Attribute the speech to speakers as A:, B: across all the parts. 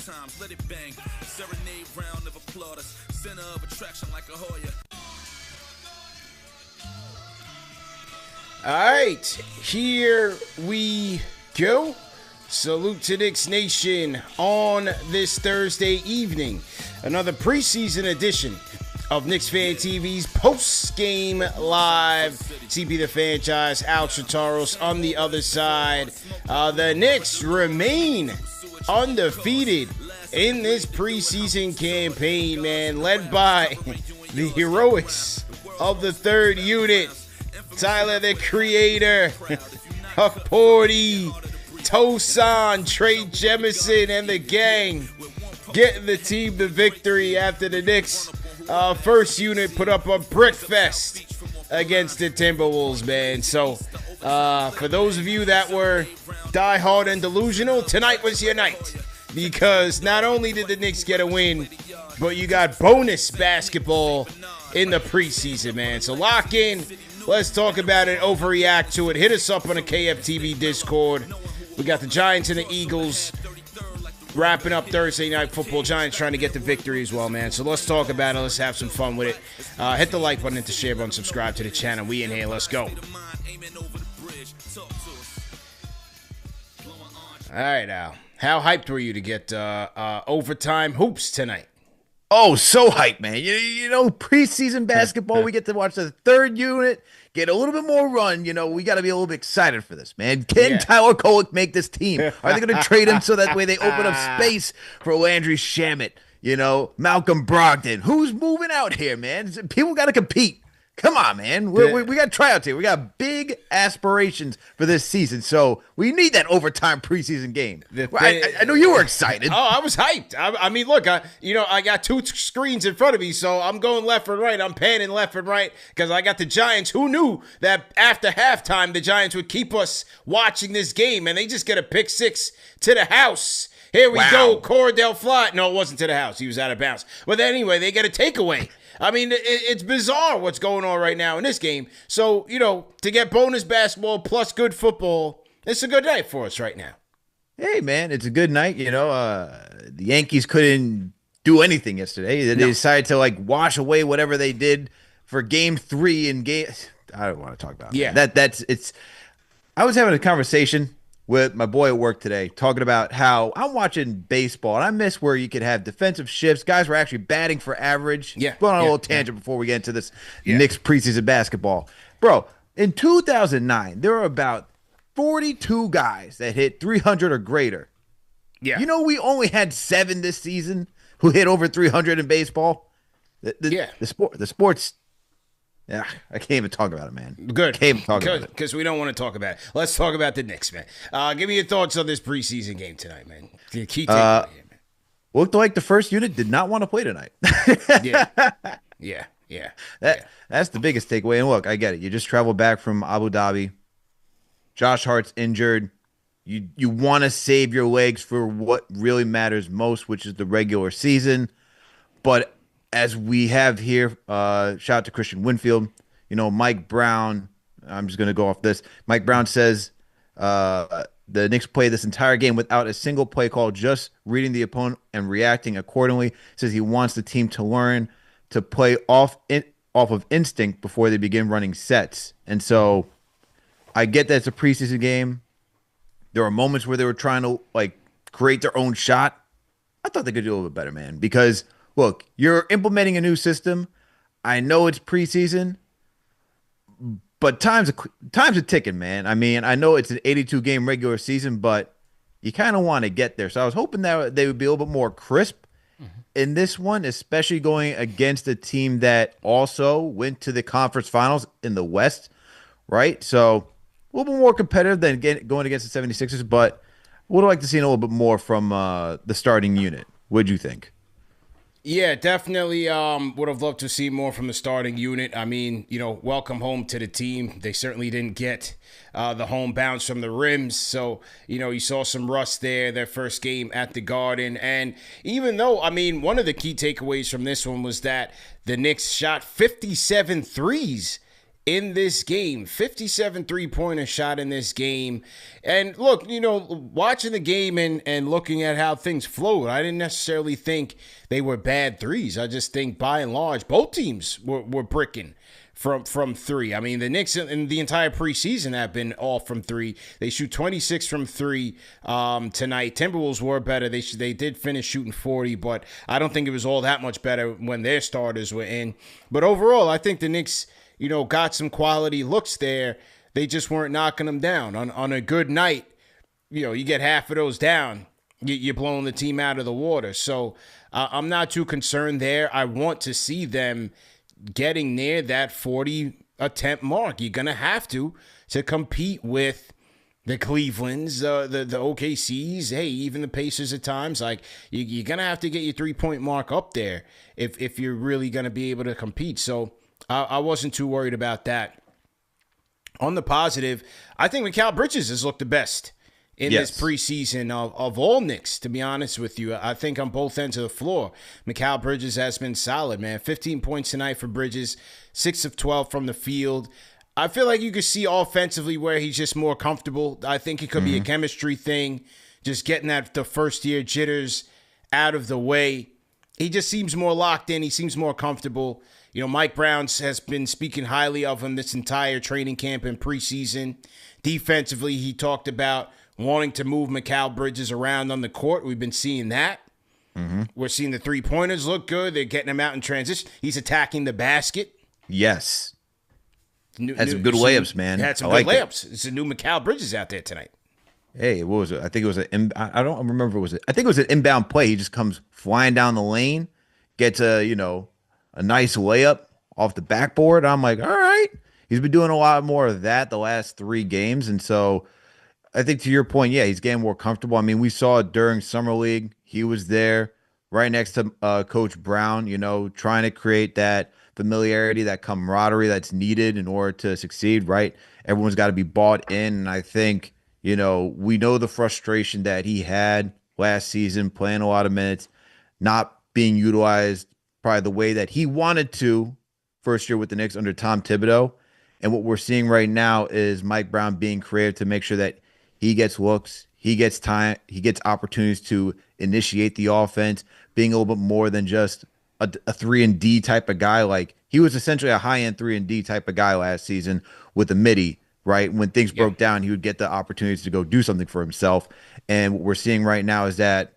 A: times, let it bang. Serenade round of applauders, center of attraction like a Hoya.
B: All right, here we go. Salute to Knicks Nation on this Thursday evening. Another preseason edition of Knicks Fan TV's post-game live. CP the Franchise, Al Trataros on the other side. The Knicks remain undefeated in this preseason campaign, man, led by the heroics of the third unit. Tyler, the creator, Porty, Tosan, Trey Jemison, and the gang getting the team the victory after the Knicks first unit put up a breakfast against the Timberwolves, man. So, for those of you that were diehard and delusional, tonight was your night. Because not only did the Knicks get a win, but you got bonus basketball in the preseason, man. So lock in. Let's talk about it, overreact to it. Hit us up on the KFTV Discord. We got the Giants and the Eagles wrapping up Thursday Night Football. Giants trying to get the victory as well, man. So let's talk about it. Let's have some fun with it. Hit the like button, hit the share button, subscribe to the channel. We in here. Let's go. All right, Al. How hyped were you to get overtime hoops tonight?
C: Oh, so hyped, man. You know, preseason basketball, we get to watch the third unit, get a little bit more run. You know, we got to be a little bit excited for this, man. Can Tyler Kolek make this team? Are they going to trade him so that way they open up space for Landry Shamet, you know, Malcolm Brogdon? Who's moving out here, man? People got to compete. Come on, man. We got tryouts here. We got big aspirations for this season, so we need that overtime preseason game. I know you were excited.
B: Oh, I was hyped. I mean, look, I got two screens in front of me, so I'm going left and right. I'm panning left and right because I got the Giants. Who knew that after halftime the Giants would keep us watching this game, and they just get a pick six to the house. Here we go, Cordell Fly. No, it wasn't to the house. He was out of bounds. But anyway, they get a takeaway. I mean, it's bizarre what's going on right now in this game. So, you know, to get bonus basketball plus good football, it's a good night for us right now.
C: Hey, man, it's a good night. You know, the Yankees couldn't do anything yesterday. They decided to, like, wash away whatever they did for Game 3 and game. I don't want to talk about it. I was having a conversation with my boy at work today, talking about how I'm watching baseball, and I miss where you could have defensive shifts. Guys were actually batting for average. Going on a little tangent before we get into this Knicks preseason basketball. Bro, in 2009, there were about 42 guys that hit 300 or greater. Yeah. You know we only had 7 this season who hit over 300 in baseball? The sport's... Yeah, I can't even talk about it, man.
B: Good.
C: Can't even talk about it.
B: Because we don't want to talk about it. Let's talk about the Knicks, man. Give me your thoughts on this preseason game tonight, man. The key takeaway here, man.
C: Looked like the first unit did not want to play tonight. That's the biggest takeaway. And look, I get it. You just traveled back from Abu Dhabi. Josh Hart's injured. You want to save your legs for what really matters most, which is the regular season. But as we have here, shout out to Christian Winfield. You know, Mike Brown, I'm just going to go off this. Mike Brown says the Knicks played this entire game without a single play call, just reading the opponent and reacting accordingly. Says he wants the team to learn to play off of instinct before they begin running sets. And so I get that it's a preseason game. There were moments where they were trying to, like, create their own shot. I thought they could do a little bit better, man, because look, you're implementing a new system. I know it's preseason, but time's a ticking, man. I mean, I know it's an 82-game regular season, but you kind of want to get there. So I was hoping that they would be a little bit more crisp in this one, especially going against a team that also went to the conference finals in the West, right? So a little bit more competitive than going against the 76ers, but would like to see a little bit more from the starting unit. What'd you think?
B: Yeah, definitely would have loved to see more from the starting unit. I mean, you know, welcome home to the team. They certainly didn't get the home bounce from the rims. So, you know, you saw some rust there, their first game at the Garden. And even though, I mean, one of the key takeaways from this one was that the Knicks shot 57 threes in this game. 57 three-pointer shot in this game. And look, watching the game and looking at how things flowed, I didn't necessarily think they were bad threes. I just think by and large, both teams were bricking from three. I mean, the Knicks in the entire preseason have been off from three. They shoot 26 from three tonight. Timberwolves were better. They did finish shooting 40, but I don't think it was all that much better when their starters were in. But overall, I think the Knicks, got some quality looks there. They just weren't knocking them down. On a good night, you get half of those down, you're blowing the team out of the water. So I'm not too concerned there. I want to see them getting near that 40 attempt mark. You're going to have to compete with the Clevelands, the OKCs, hey, even the Pacers at times. Like, you're going to have to get your 3-point mark up there if you're really going to be able to compete. So I wasn't too worried about that. On the positive, I think Mikal Bridges has looked the best in this preseason of all Knicks, to be honest with you. I think on both ends of the floor, Mikal Bridges has been solid, man. 15 points tonight for Bridges, 6 of 12 from the field. I feel like you could see offensively where he's just more comfortable. I think it could be a chemistry thing, just getting the first-year jitters out of the way. He just seems more locked in. He seems more comfortable. Mike Brown has been speaking highly of him this entire training camp and preseason. Defensively, he talked about wanting to move Mikal Bridges around on the court. We've been seeing that. We're seeing the three-pointers look good. They're getting him out in transition. He's attacking the basket.
C: Yes. Had some good layups, man.
B: Had some good layups. It's a new Mikal Bridges out there tonight.
C: Hey, what was it? I think it was I don't remember what was it. I think it was an inbound play. He just comes flying down the lane, gets a nice layup off the backboard. I'm like, all right. He's been doing a lot more of that the last 3 games. And so I think to your point, yeah, he's getting more comfortable. I mean, we saw it during Summer League. He was there right next to Coach Brown, trying to create that familiarity, that camaraderie that's needed in order to succeed, right? Everyone's got to be bought in. And I think, we know the frustration that he had last season, playing a lot of minutes, not being utilized probably the way that he wanted to first year with the Knicks under Tom Thibodeau. And what we're seeing right now is Mike Brown being creative to make sure that he gets looks, he gets time, he gets opportunities to initiate the offense, being a little bit more than just a 3-and-D type of guy. Like, he was essentially a high-end 3-and-D type of guy last season with a midi, right? When things broke down, he would get the opportunities to go do something for himself. And what we're seeing right now is that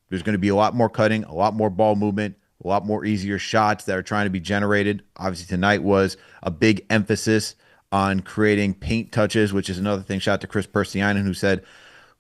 C: there's going to be a lot more cutting, a lot more ball movement, a lot more easier shots that are trying to be generated. Obviously, tonight was a big emphasis on creating paint touches, which is another thing. Shout out to Chris Persianen,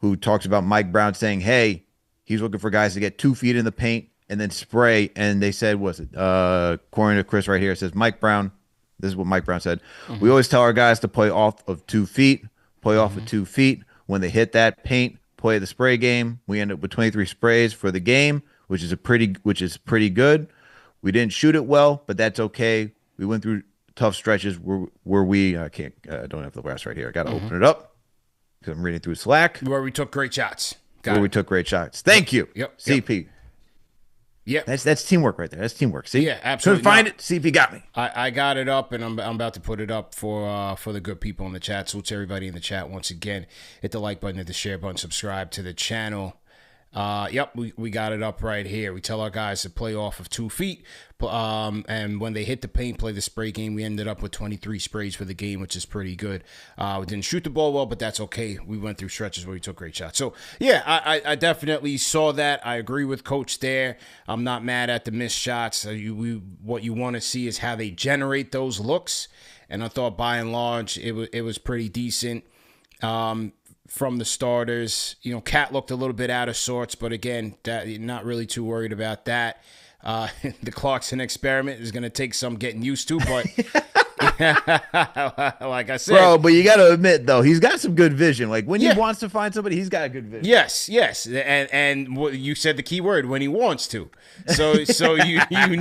C: who talks about Mike Brown saying, hey, he's looking for guys to get 2 feet in the paint and then spray. And they said, according to Chris right here, it says, Mike Brown, this is what Mike Brown said. We always tell our guys to play off of 2 feet, play off of 2 feet. When they hit that paint, play the spray game. We end up with 23 sprays for the game, which is pretty good. We didn't shoot it well, but that's okay. We went through tough stretches where we I don't have the rest right here. I got to open it up because I'm reading through Slack.
B: Where we took great shots.
C: We took great shots. Thank you.
B: Yep.
C: CP.
B: Yep.
C: That's teamwork right there. That's teamwork. See?
B: Yeah, absolutely.
C: Couldn't find it. CP got me.
B: I got it up, and I'm about to put it up for the good people in the chat. So to everybody in the chat once again, hit the like button, hit the share button, subscribe to the channel. We got it up right here. We tell our guys to play off of 2 feet, and when they hit the paint, play the spray game. We ended up with 23 sprays for the game, which is pretty good. We didn't shoot the ball well, but that's okay. We went through stretches where we took great shots. So yeah, I definitely saw that. I agree with Coach there. I'm not mad at the missed shots. What you want to see is how they generate those looks, and I thought by and large it was pretty decent. From the starters, Cat looked a little bit out of sorts, but again, not really too worried about that. The Clarkson experiment is going to take some getting used to, but like I said,
C: bro. But you got to admit, though, he's got some good vision. Like when he wants to find somebody, he's got a good vision.
B: Yes, and you said the key word, when he wants to. So you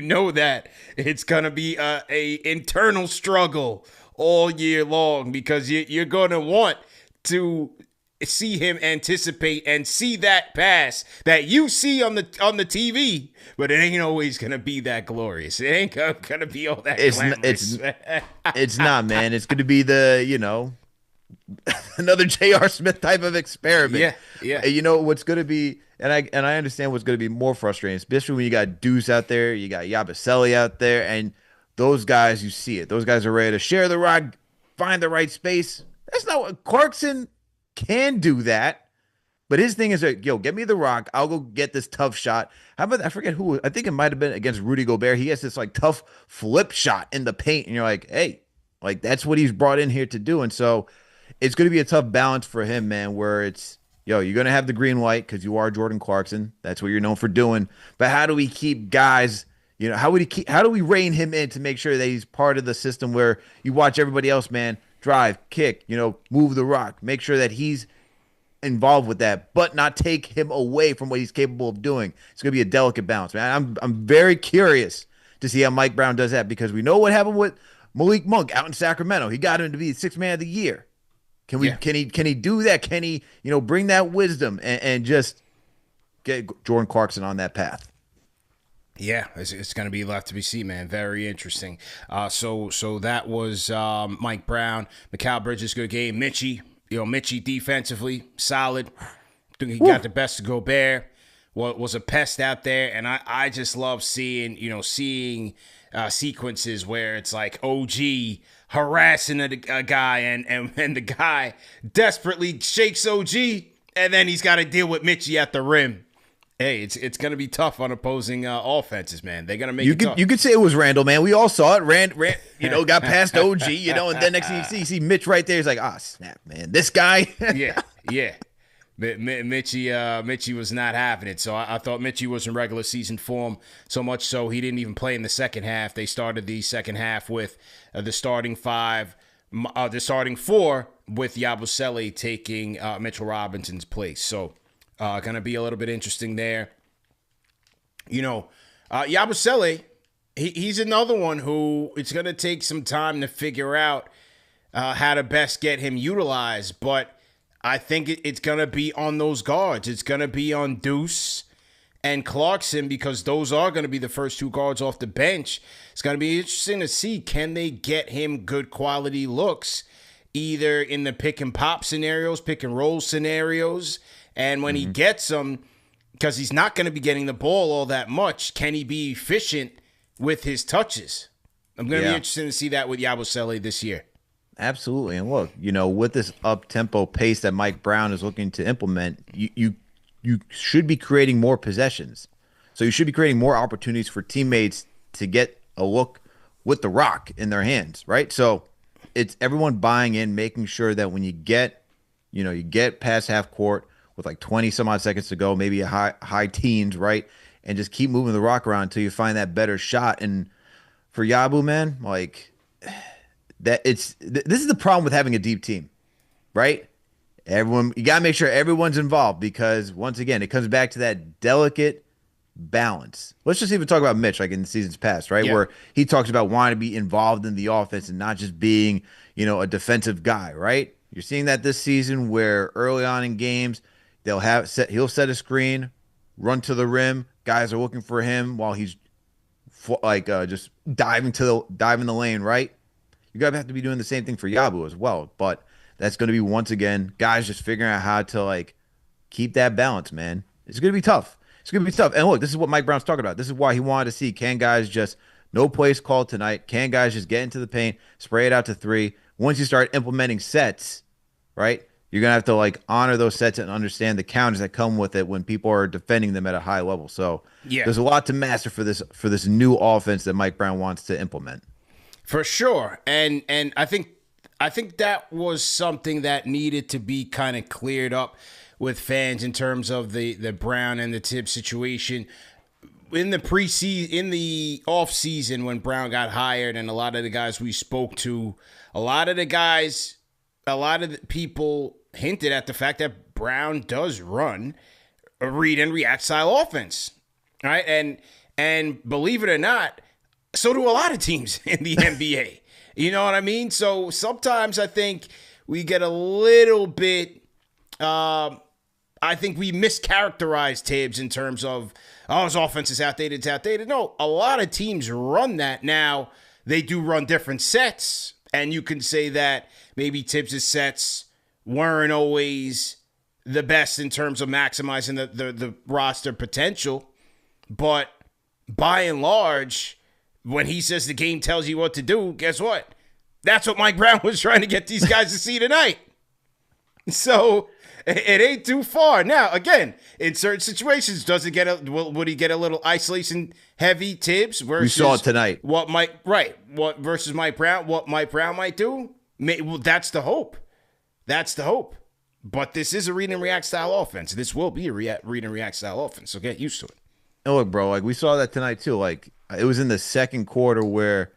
B: know that it's going to be a internal struggle all year long because you're going to want to see him anticipate and see that pass that you see on the TV, but it ain't always gonna be that glorious. It ain't gonna be all that glamorous.
C: It's not, man. It's gonna be the another J.R. Smith type of experiment.
B: Yeah.
C: You know what's gonna be, and I understand what's gonna be more frustrating, especially when you got Deuce out there, you got Yabusele out there, and those guys, you see it. Those guys are ready to share the rock, find the right space. That's not what Clarkson can do that. But his thing is, get me the rock. I'll go get this tough shot. How about, I forget who, I think it might have been against Rudy Gobert. He has this like tough flip shot in the paint. And you're like, hey, like that's what he's brought in here to do. And so it's going to be a tough balance for him, man, where it's, you're going to have the green light because you are Jordan Clarkson. That's what you're known for doing. But how do we keep guys, how do we rein him in to make sure that he's part of the system where you watch everybody else, man, drive, kick, move the rock, make sure that he's involved with that, but not take him away from what he's capable of doing. It's going to be a delicate balance, man. I'm very curious to see how Mike Brown does that because we know what happened with Malik Monk out in Sacramento. He got him to be sixth man of the year. Can he do that? Can he, bring that wisdom and just get Jordan Clarkson on that path?
B: Yeah, it's going to be left to be seen, man. Very interesting. So that was Mike Brown. Mikal Bridges, good game. Mitchie defensively, solid. He got the best of Gobert. Was a pest out there, and I just love seeing sequences where it's like OG harassing a guy, and the guy desperately shakes OG, and then he's got to deal with Mitchie at the rim. Hey, it's going to be tough on opposing offenses, man. They're going to make it tough.
C: You could say it was Randall, man. We all saw it. Rand got past OG, and then next thing you see Mitch right there. He's like, snap, man. This guy.
B: Yeah. Mitchie was not having it. So I thought Mitchie was in regular season form, so much so he didn't even play in the second half. They started the second half with the starting four with Yabusele taking Mitchell Robinson's place. So going to be a little bit interesting there. Yabusele, he's another one who it's going to take some time to figure out how to best get him utilized. But I think it's going to be on those guards. It's going to be on Deuce and Clarkson because those are going to be the first two guards off the bench. It's going to be interesting to see, can they get him good quality looks, either in the pick and pop scenarios, pick and roll scenarios, and when he gets them, because he's not going to be getting the ball all that much, can he be efficient with his touches? I'm going to be interested to see that with Yabusele this year.
C: Absolutely. And look, with this up-tempo pace that Mike Brown is looking to implement, you should be creating more possessions. So you should be creating more opportunities for teammates to get a look with the rock in their hands, right? So it's everyone buying in, making sure that when you get past half court with like 20 some odd seconds to go, maybe a high teens, right? And just keep moving the rock around until you find that better shot. And for Yabu, man, like this is the problem with having a deep team, right? You got to make sure everyone's involved because once again, it comes back to that delicate balance. Let's just even talk about Mitch, like in the seasons past, right? Yeah. Where he talks about wanting to be involved in the offense and not just being, a defensive guy, right? You're seeing that this season where early on in games, he'll set a screen, run to the rim. Guys are looking for him while he's just diving the lane, right? You gotta have to be doing the same thing for Yabu as well. But that's going to be, once again, guys just figuring out how to keep that balance, man. It's going to be tough. And look, this is what Mike Brown's talking about. This is why he wanted to see, can guys just, no plays called tonight, can guys just get into the paint, spray it out to three. Once you start implementing sets, right, you're going to have to honor those sets and understand the counters that come with it when people are defending them at a high level. So there's a lot to master for this new offense that Mike Brown wants to implement. For sure. And I think that was something that needed to be kind of cleared up with fans in terms of the Brown and the Tibbs situation. In the off season when Brown got hired, and a lot of the guys we spoke to, a lot of the people hinted at the fact that Brown does run a read and react style offense, right? And believe it or not, so do a lot of teams in the NBA. You know what I mean? So sometimes I think we get a little bit
B: I think we mischaracterized Tibbs in terms of, oh, his offense is outdated, it's outdated. No, a lot of teams run that now. They do run different sets, and you can say that maybe Tibbs' sets weren't always the best in terms of maximizing the roster potential. But by and large, when he says the game tells you what to do, guess what? That's what Mike Brown was trying to get these guys to see tonight. So it ain't too far. Now, again, in certain situations, would he get a little isolation heavy Tibbs versus
C: We saw it tonight.
B: What versus Mike Brown? What Mike Brown might do? Well, that's the hope. That's the hope. But this is a read and react style offense. This will be a read and react style offense. So get used to it.
C: And look, bro, like we saw that tonight too. Like it was in the second quarter where,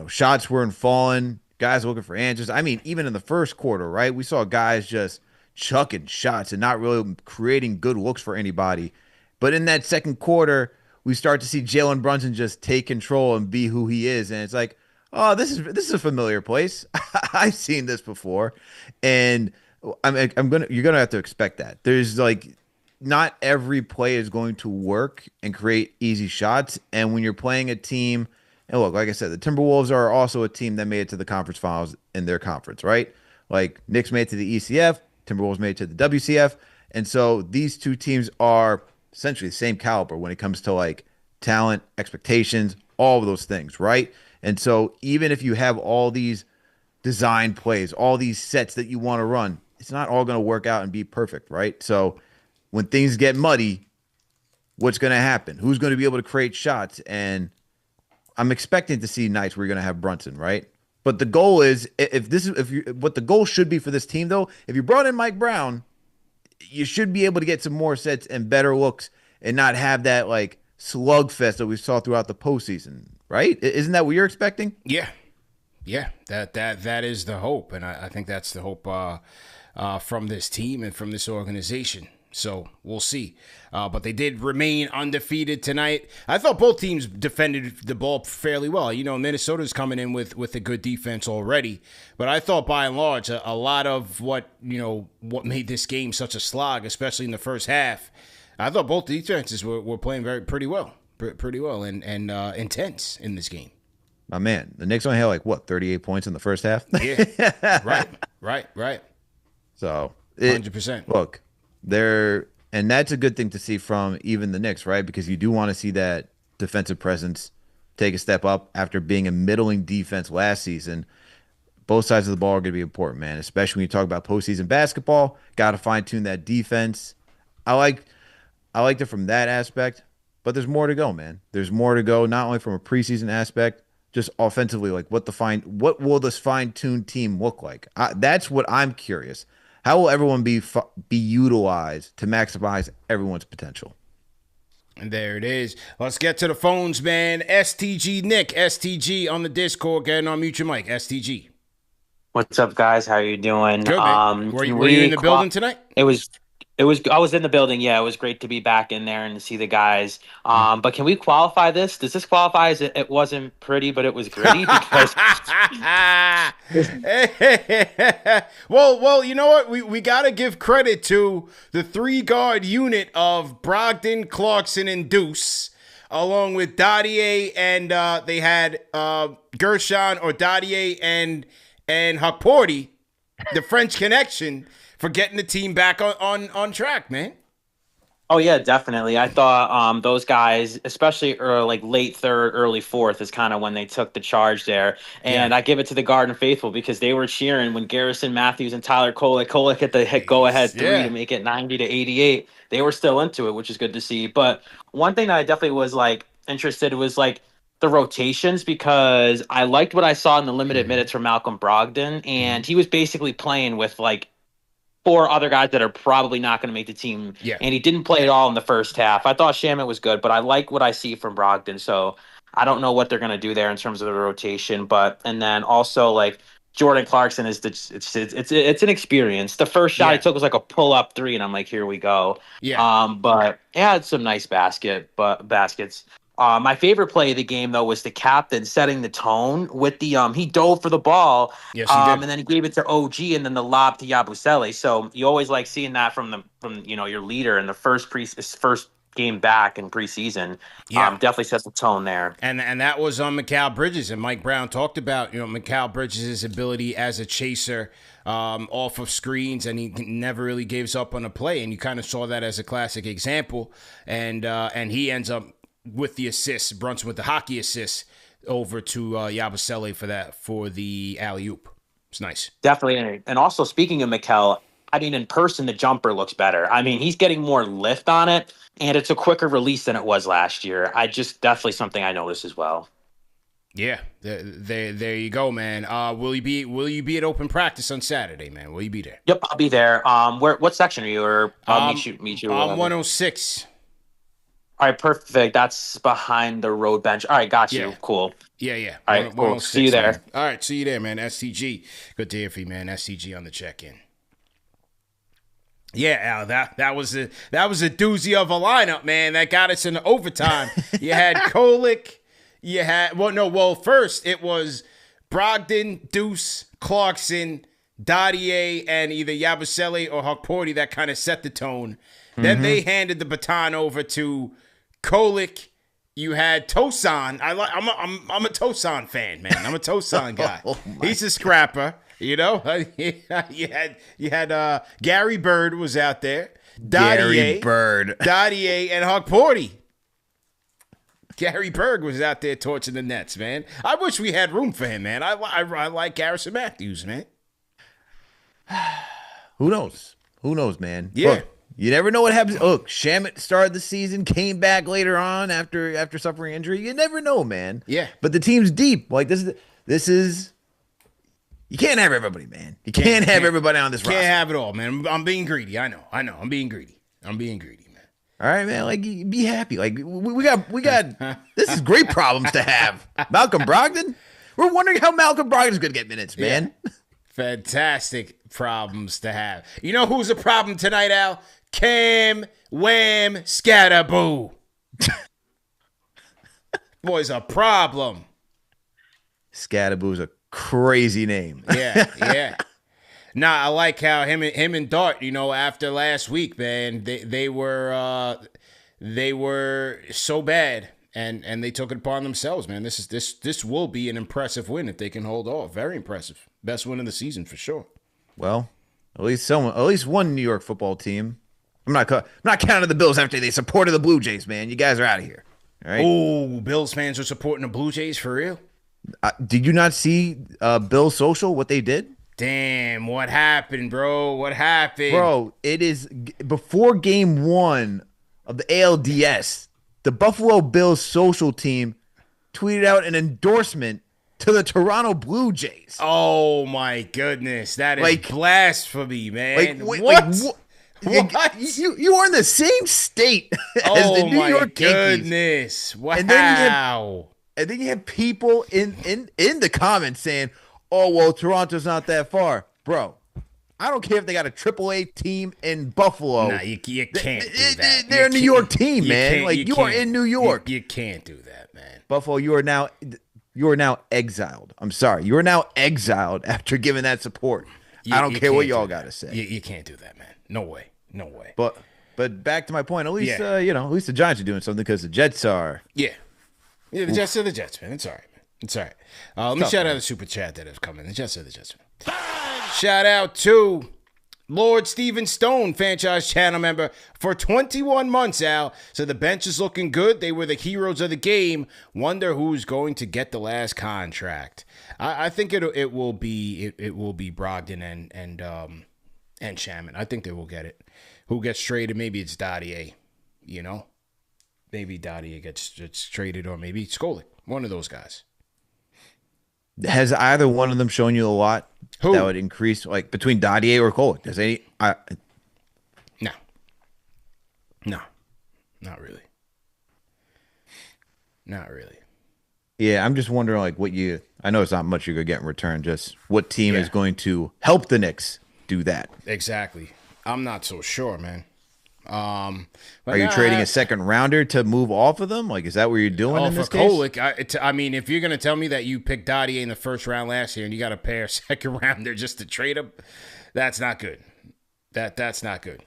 C: shots weren't falling, guys looking for answers. I mean, even in the first quarter, right? We saw guys just chucking shots and not really creating good looks for anybody. But in that second quarter, we start to see Jalen Brunson just take control and be who he is. And it's like, oh, this is a familiar place. I've seen this before. And you're gonna have to expect that. There's like not every play is going to work and create easy shots. And when you're playing a team, and look, like I said, the Timberwolves are also a team that made it to the conference finals in their conference, right? Like Knicks made it to the ECF, Timberwolves made it to the WCF. And so these two teams are essentially the same caliber when it comes to like talent, expectations, all of those things, right? And so even if you have all these design plays, all these sets that you want to run, it's not all going to work out and be perfect, right? So when things get muddy, what's going to happen? Who's going to be able to create shots? And I'm expecting to see nights where you're going to have Brunson, right? But the goal is, what the goal should be for this team, though, if you brought in Mike Brown, you should be able to get some more sets and better looks and not have that like slugfest that we saw throughout the postseason, right? Isn't that what you're expecting?
B: Yeah. That is the hope, and I think that's the hope from this team and from this organization. So we'll see. But they did remain undefeated tonight. I thought both teams defended the ball fairly well. Minnesota's coming in with a good defense already. But I thought by and large, a lot of what made this game such a slog, especially in the first half, I thought both defenses were playing pretty well and intense in this game.
C: My man, the Knicks only had 38 points in the first half?
B: Yeah, right.
C: So
B: 100%.
C: Look, and that's a good thing to see from even the Knicks, right? Because you do want to see that defensive presence take a step up after being a middling defense last season. Both sides of the ball are going to be important, man, especially when you talk about postseason basketball. Got to fine-tune that defense. I liked it from that aspect, but there's more to go, man. There's more to go, not only from a preseason aspect, just offensively, like what will this fine-tuned team look like? That's what I'm curious. How will everyone be utilized to maximize everyone's potential?
B: And there it is. Let's get to the phones, man. STG Nick, STG on the Discord. Getting on mute your mic, STG.
D: What's up, guys? How are you doing?
B: Good, man. Were you in the building tonight?
D: I was in the building. Yeah, it was great to be back in there and to see the guys. But can we qualify this? Does this qualify as it wasn't pretty, but it was gritty? Because
B: well, you know what? We got to give credit to the 3-guard unit of Brogdon, Clarkson, and Deuce, along with Dadier, and they had Gershon or Dadier and Hakporti, the French connection, for getting the team back on track, man.
D: Oh, yeah, definitely. I thought those guys, especially late third, early fourth, is kind of when they took the charge there. And I give it to the Garden Faithful because they were cheering when Garrison Matthews and Tyler Kolek hit the go-ahead three to make it 90-88. They were still into it, which is good to see. But one thing that I definitely was interested was the rotations, because I liked what I saw in the limited minutes from Malcolm Brogdon, and he was basically playing with 4 other guys that are probably not going to make the team.
B: Yeah.
D: And he didn't play at all in the first half. I thought Shamet was good, but I like what I see from Brogdon. So I don't know what they're going to do there in terms of the rotation. And then also Jordan Clarkson is it's an experience. The first shot he took was a pull-up 3, and I'm like, here we go.
B: Yeah.
D: But yeah, it's some nice baskets. My favorite play of the game, though, was the captain setting the tone with the he dove for the ball,
B: Yes, he did.
D: and then he gave it to OG, and then the lob to Yabusele. So you always like seeing that from your leader in the first game back in preseason.
B: Yeah.
D: Definitely sets the tone there.
B: And that was on Mikal Bridges, and Mike Brown talked about Mikal Bridges' ability as a chaser off of screens, and he never really gives up on a play, and you kind of saw that as a classic example, and he ends up with the assist, Brunson with the hockey assist over to Yabusele for the alley-oop. It's nice.
D: Definitely. And also, speaking of Mikal, I mean, in person, the jumper looks better. I mean, he's getting more lift on it, and it's a quicker release than it was last year. Definitely something I noticed as well.
B: Yeah, there you go, man. Will you be at open practice on Saturday, man? Will you be there?
D: Yep, I'll be there. What section are you? Or I'll meet you.
B: I'm 106.
D: All right, perfect. That's behind the road bench. All right, got you.
B: Yeah.
D: Cool.
B: Yeah.
D: All right, cool. See you there.
B: Man. All right, see you there, man. STG. Good to hear from you, man. STG on the check-in. Yeah, Al, that was a doozy of a lineup, man. That got us into overtime. You had Kolick. You had first it was Brogdon, Deuce, Clarkson, Dadier, and either Yabusele or Hukporti that kind of set the tone. Mm-hmm. Then they handed the baton over to Kolick. You had Tosan. I'm a Tosan fan, man. I'm a Tosan guy. He's a scrapper. You had Gary Bird was out there.
C: Gary Bird.
B: Dadier and Hukporti. Gary Bird was out there torching the Nets, man. I wish we had room for him, man. I like Garrison Matthews, man.
C: Who knows? Who knows, man?
B: Yeah.
C: Look, you never know what happens. Look, Shamet started the season, came back later on after suffering injury. You never know, man.
B: Yeah.
C: But the team's deep. Like this is. You can't have everybody, man. You can't have everybody on this roster.
B: Can't have it all, man. I'm being greedy. I know. I'm being greedy. I'm being greedy, man.
C: All right, man. Like, be happy. Like, we got. This is great problems to have. Malcolm Brogdon. We're wondering how Malcolm Brogdon's going to get minutes, man.
B: Yeah. Fantastic problems to have. You know who's a problem tonight, Al? Cam Wham Scatterboo. Boy's a problem.
C: Scatterboo's a crazy name.
B: Yeah. Nah, I like how him and Dart, after last week, man, they were so bad and they took it upon themselves, man. This will be an impressive win if they can hold off. Very impressive. Best win of the season for sure.
C: Well, at least one New York football team. I'm not counting the Bills after they supported the Blue Jays, man. You guys are out of here. All right.
B: Oh, Bills fans are supporting the Blue Jays for real?
C: Did you not see Bill's social, what they did?
B: Damn, what happened, bro? What happened?
C: Bro, it is before game 1 of the ALDS, the Buffalo Bills social team tweeted out an endorsement to the Toronto Blue Jays.
B: Oh, my goodness. That is blasphemy, man.
C: What?
B: What?
C: You are in the same state as the New York Yankees.
B: Oh, my goodness. Wow.
C: And then you have people in the comments saying, oh, well, Toronto's not that far. Bro, I don't care if they got a AAA team in Buffalo.
B: Nah, you can't do that.
C: They're a New York team, man. You are in New York.
B: You can't do that, man.
C: Buffalo, you are now exiled. I'm sorry. You are now exiled after giving that support. I don't care what y'all got to say.
B: You can't do that, man. No way.
C: But back to my point. At least at least the Giants are doing something because the Jets are.
B: Yeah, the Jets are the Jets, man. It's all right, man. It's all right. Let me shout out the super chat that has come in. The Jets are the Jets, man. Shout out to Lord Steven Stone, franchise channel member for 21 months, Al. So the bench is looking good. They were the heroes of the game. Wonder who's going to get the last contract. I think it will be Brogdon and Shaman. I think they will get it. Who gets traded? Maybe it's Dadier. Maybe Dadier gets traded, or maybe Skolic. One of those guys.
C: Has either one of them shown you a lot
B: Who?
C: that would increase, like between Dadier or Kolick? Does any?
B: No, not really. Not really.
C: Yeah, I'm just wondering, like, I know it's not much you're gonna get in return. Just what team is going to help the Knicks do that?
B: Exactly. I'm not so sure, man.
C: Are you trading a second rounder to move off of them? Like, is that what you're doing in this case?
B: Kolek, I mean, if you're going to tell me that you picked Dottie in the first round last year and you got to pay a second rounder just to trade him, that's not good. That's not good.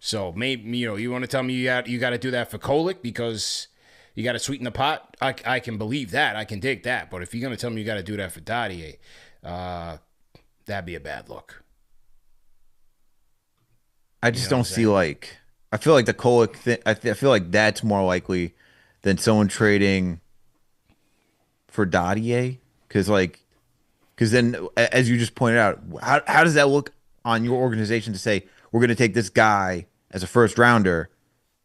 B: So maybe you want to tell me you got to do that for Kolek because you got to sweeten the pot. I can believe that. I can dig that. But if you're going to tell me you got to do that for Dottie, that'd be a bad look.
C: I just don't see I feel like the Kolek thing. I feel like that's more likely than someone trading for Dottier because then as you just pointed out, how does that look on your organization to say we're going to take this guy as a first rounder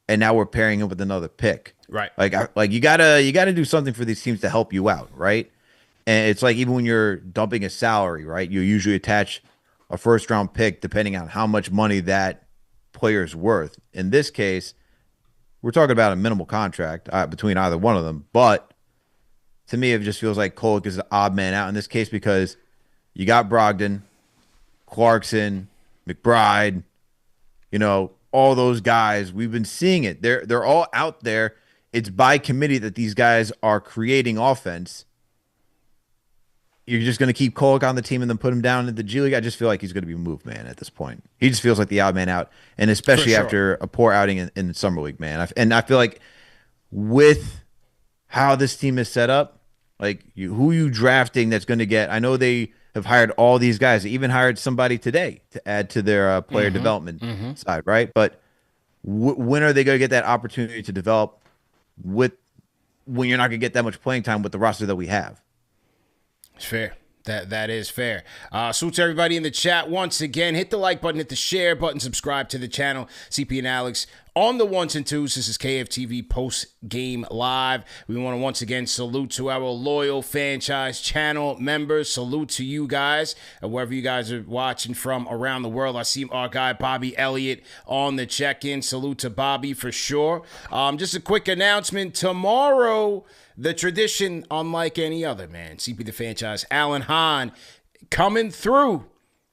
C: and now we're pairing him with another pick,
B: right?
C: Like you gotta do something for these teams to help you out, right? And it's like even when you're dumping a salary, right? You usually attach a first round pick depending on how much money that player's worth. In this case, we're talking about a minimal contract between either one of them. But to me, it just feels like Kolek is the odd man out in this case because you got Brogdon, Clarkson, McBride, all those guys. We've been seeing it. They're all out there. It's by committee that these guys are creating offense. You're just going to keep Kolek on the team and then put him down in the G League? I just feel like he's going to be moved, man, at this point. He just feels like the odd man out, and especially after a poor outing in the Summer League, man. And I feel like with how this team is set up, who you drafting that's going to get – I know they have hired all these guys. They even hired somebody today to add to their player development side, right? But when are they going to get that opportunity to develop when you're not going to get that much playing time with the roster that we have?
B: It's fair. That is fair. Salute to everybody in the chat once again. Hit the like button, hit the share button, subscribe to the channel. CP and Alex on the ones and twos. This is KFTV Post Game Live. We want to once again salute to our loyal franchise channel members. Salute to you guys, wherever you guys are watching from around the world. I see our guy Bobby Elliott on the check-in. Salute to Bobby for sure. Just a quick announcement. Tomorrow, the tradition unlike any other, man. CP the franchise, Alan Hahn coming through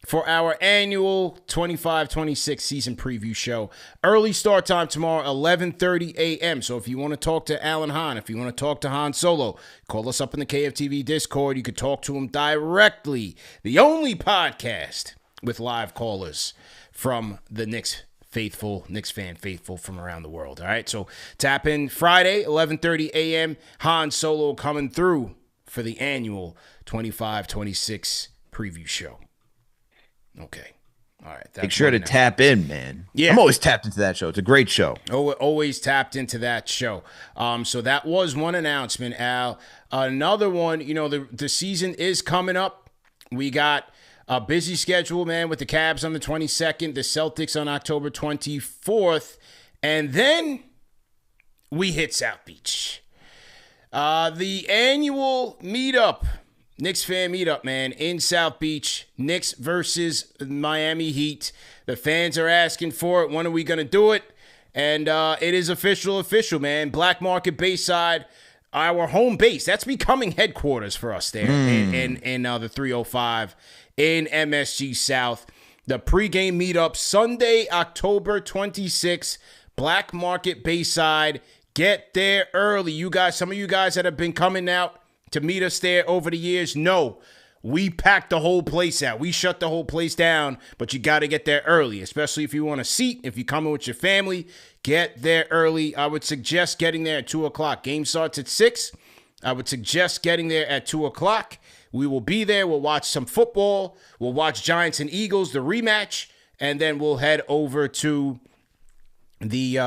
B: for our annual 25-26 season preview show. Early start time tomorrow, 11:30 a.m. So if you want to talk to Alan Hahn, if you want to talk to Han Solo, call us up in the KFTV Discord. You could talk to him directly. The only podcast with live callers from the Knicks fan faithful from around the world. All right, so tap in Friday, 11:30 a.m. Han Solo coming through for the annual 25-26 preview show. Okay. All right.
C: Make sure to tap in, man. Yeah. I'm always tapped into that show. It's a great show.
B: Always tapped into that show. So that was one announcement, Al. Another one, the season is coming up. We got a busy schedule, man, with the Cavs on the 22nd, the Celtics on October 24th, and then we hit South Beach. The annual meetup, Knicks fan meetup, man, in South Beach. Knicks versus Miami Heat. The fans are asking for it. When are we going to do it? And it is official, man. Black Market Bayside, our home base. That's becoming headquarters for us there in the 305 in MSG South. The pregame meetup Sunday, October 26th, Black Market Bayside. Get there early. You guys, some of you guys that have been coming out to meet us there over the years, no, we packed the whole place out. We shut the whole place down, but you got to get there early, especially if you want a seat. If you're coming with your family, get there early. I would suggest getting there at 2 o'clock. Game starts at 6. I would suggest getting there at 2 o'clock. We will be there. We'll watch some football. We'll watch Giants and Eagles, the rematch, and then we'll head over to the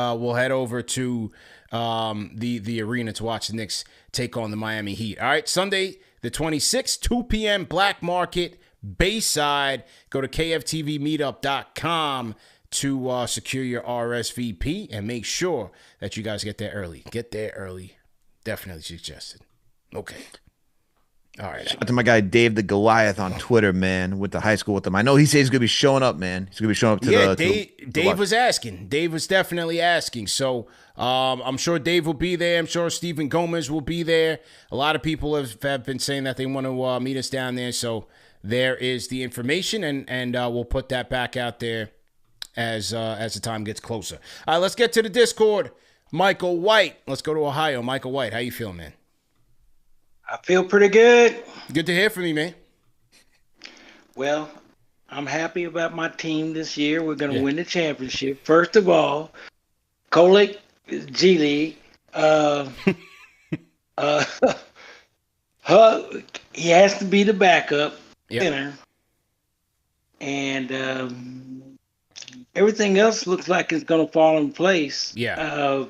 B: arena to watch the Knicks take on the Miami Heat. All right, Sunday the 26th, 2 p.m., Black Market, Bayside. Go to kftvmeetup.com to secure your RSVP and make sure that you guys get there early. Get there early. Definitely suggested. Okay. All right.
C: Shout out to my guy Dave the Goliath on Twitter, man. Went to high school with him. I know he says he's gonna be showing up, man. He's gonna be showing up to
B: Dave was asking. Dave was definitely asking. So I'm sure Dave will be there. I'm sure Stephen Gomez will be there. A lot of people have been saying that they want to meet us down there. So there is the information, and we'll put that back out there as the time gets closer. All right, let's get to the Discord. Michael White. Let's go to Ohio. Michael White, how you feeling, man?
E: I feel pretty good.
B: Good to hear from you, man.
E: Well, I'm happy about my team this year. We're going to win the championship. First of all, Kolek, G League, he has to be the backup center. And everything else looks like it's going to fall in place.
B: Yeah.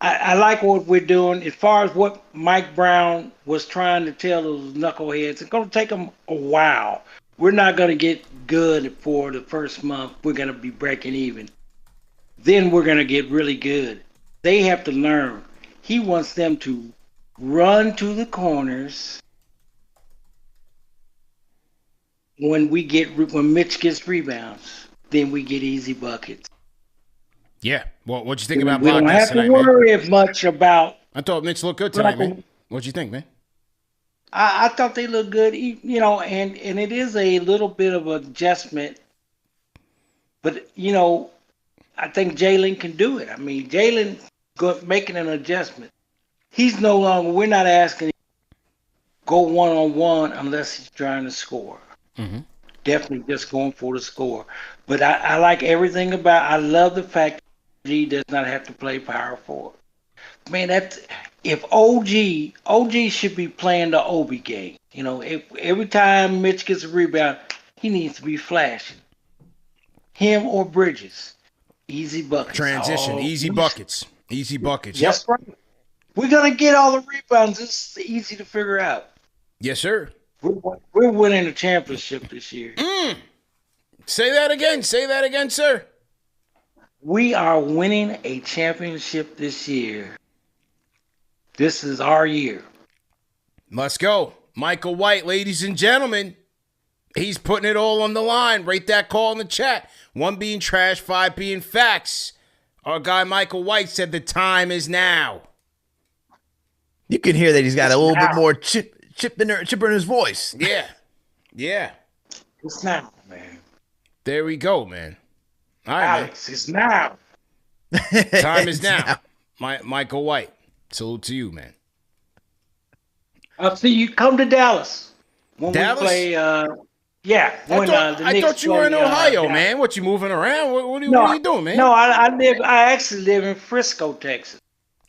E: I like what we're doing. As far as what Mike Brown was trying to tell those knuckleheads, it's going to take them a while. We're not going to get good for the first month. We're going to be breaking even. Then we're going to get really good. They have to learn. He wants them to run to the corners when Mitch gets rebounds. Then we get easy buckets.
B: Yeah. Well, what'd you think about
E: we don't
B: Bogdan
E: have to
B: tonight,
E: worry
B: man?
E: as much about.
B: I thought Mitch looked good tonight, man. What'd you think, man?
E: I thought they looked good, and it is a little bit of adjustment. But, I think Jalen can do it. I mean, Jalen making an adjustment. We're not asking him to go one-on-one unless he's trying to score.
B: Mm-hmm. Definitely
E: just going for the score. But I like everything I love the fact that G does not have to play power forward. Man, if OG should be playing the Obi game. If every time Mitch gets a rebound, he needs to be flashing. Him or Bridges. Easy buckets.
B: Transition, easy buckets. Easy buckets.
E: That's right. We're going to get all the rebounds. It's easy to figure out.
B: Yes, sir.
E: We're winning the championship this year.
B: Say that again. Say that again, sir.
E: We are winning a championship this year. This is our year.
B: Let's go. Michael White, ladies and gentlemen. He's putting it all on the line. Rate that call in the chat. 1 being trash, 5 being facts. Our guy Michael White said the time is now.
C: You can hear that he's got a little bit more chipper in his voice.
B: Yeah. Yeah.
E: It's now, man.
B: There we go, man. All right,
E: Alex, it's now.
B: Time is now. Michael White. Salute to you, man.
E: I'll see you come to Dallas. When
B: Dallas?
E: we play,
B: I thought you were in Ohio, man. What, you moving around? What are you doing, man?
E: No, I actually live in Frisco, Texas.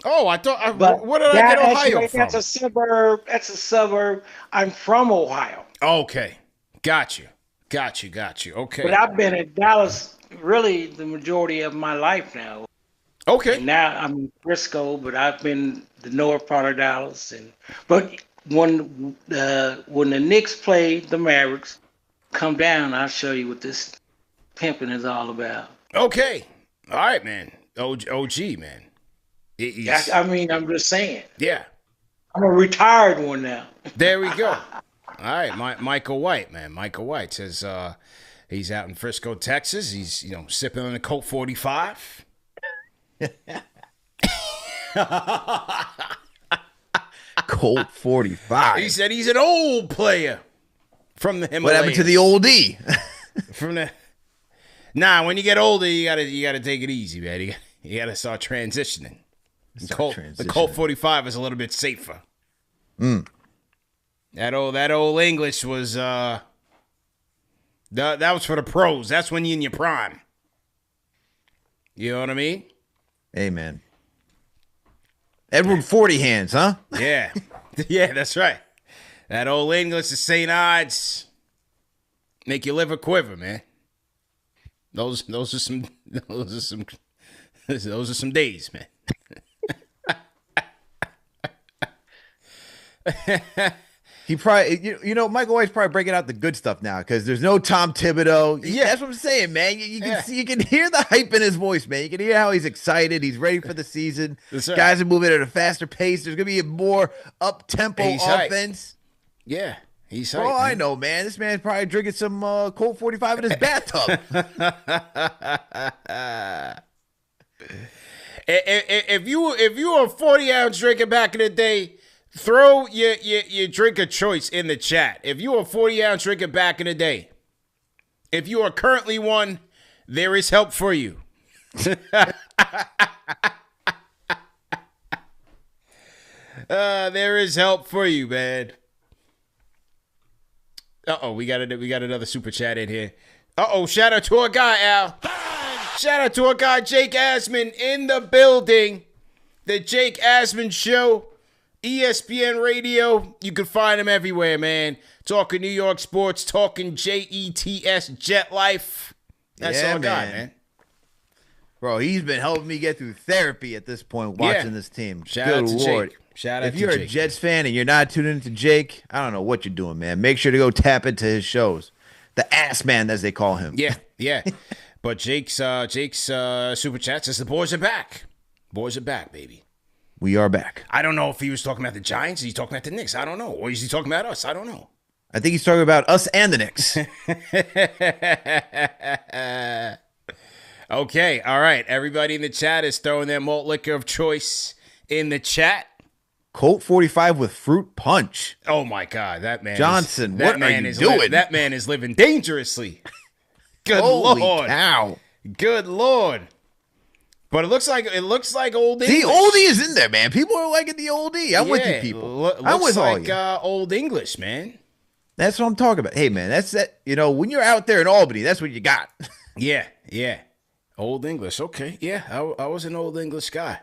B: Oh, I thought. What did I get Ohio from?
E: That's a suburb. I'm from Ohio.
B: Okay, got you. Okay,
E: but I've been in Dallas really the majority of my life now.
B: Okay.
E: And now I'm in Frisco, but I've been the north part of Dallas. But when the Knicks play the Mavericks, come down. I'll show you what this pimping is all about.
B: Okay. All right, man. OG, man.
E: I'm just saying.
B: Yeah.
E: I'm a retired one now.
B: There we go. All right, Michael White, man. Michael White says he's out in Frisco, Texas. He's, sipping on a Colt 45.
C: Colt 45.
B: He said he's an old player from the Himalayas.
C: What happened to the oldie?
B: When you get older, you gotta take it easy, man. You gotta start transitioning. The Colt 45 is a little bit safer. That old English was that was for the pros. That's when you're in your prime. You know what I mean?
C: Hey, man. Edward 40 hands, huh?
B: Yeah. Yeah, that's right. That old English is St. Ides. Make your liver quiver, man. Those are some days, man.
C: He probably, Michael White's probably breaking out the good stuff now because there's no Tom Thibodeau. Yeah, that's what I'm saying, man. You can see, you can hear the hype in his voice, man. You can hear how he's excited. He's ready for the season. Right. Guys are moving at a faster pace. There's gonna be a more up tempo offense.
B: Hype. Yeah, he's hype.
C: Oh, I know, man. This man's probably drinking some Colt 45 in his bathtub.
B: If you were a 40-ounce drinker back in the day, throw your drink of choice in the chat. If you were a 40-ounce drinker back in the day, if you are currently one, there is help for you. There is help for you, man. We got another super chat in here. Shout out to our guy, Al. Shout out to our guy, Jake Asman, in the building. The Jake Asman Show, ESPN Radio. You can find him everywhere, man. Talking New York sports, talking JETS, Jet Life. That's our guy, man.
C: Bro, he's been helping me get through therapy at this point watching this team.
B: Shout out to
C: Lord.
B: Jake. Shout out
C: if
B: to
C: you're
B: Jake.
C: a Jets fan and you're not tuning into Jake, I don't know what you're doing, man. Make sure to go tap into his shows. The ass man, as they call him.
B: Yeah. But Jake's super chat says the boys are back. Boys are back, baby.
C: We are back.
B: I don't know if he was talking about the Giants. He's talking about the Knicks. I don't know. Or is he talking about us? I don't know.
C: I think he's talking about us and the Knicks.
B: Okay, all right. Everybody in the chat is throwing their malt liquor of choice in the chat.
C: Colt 45 with fruit punch.
B: Oh my God, that man
C: Johnson, what are you doing?
B: That man is living dangerously. Good
C: Holy
B: Lord.
C: cow.
B: Good Lord. But it looks like old English.
C: The oldie is in there, man. People are liking the oldie. I'm with you, people. I'm with all you.
B: Old English, man.
C: That's what I'm talking about. Hey, man, that's that. You know, when you're out there in Albany, that's what you got.
B: Yeah. Old English. Okay. Yeah, I was an old English guy.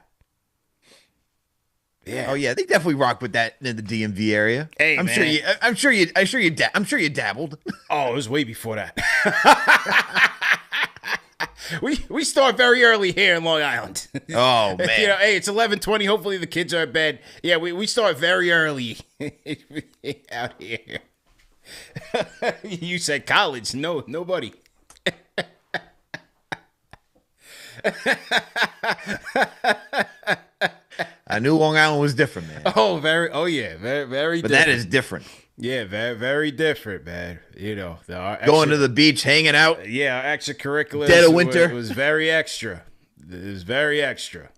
B: Yeah.
C: Oh yeah, they definitely rock with that in the DMV area.
B: Hey,
C: I'm sure you dabbled.
B: Oh, it was way before that. We start very early here in Long Island.
C: Oh man.
B: Hey, it's 11:20. Hopefully the kids are in bed. Yeah, we start very early out here. You said college. No, nobody.
C: I knew Long Island was different, man.
B: Very
C: But
B: different.
C: that is different.
B: Yeah, very, very different, man.
C: Going to the beach, hanging out.
B: Yeah, our extracurriculars.
C: Dead of winter.
B: It was very extra. It was very extra.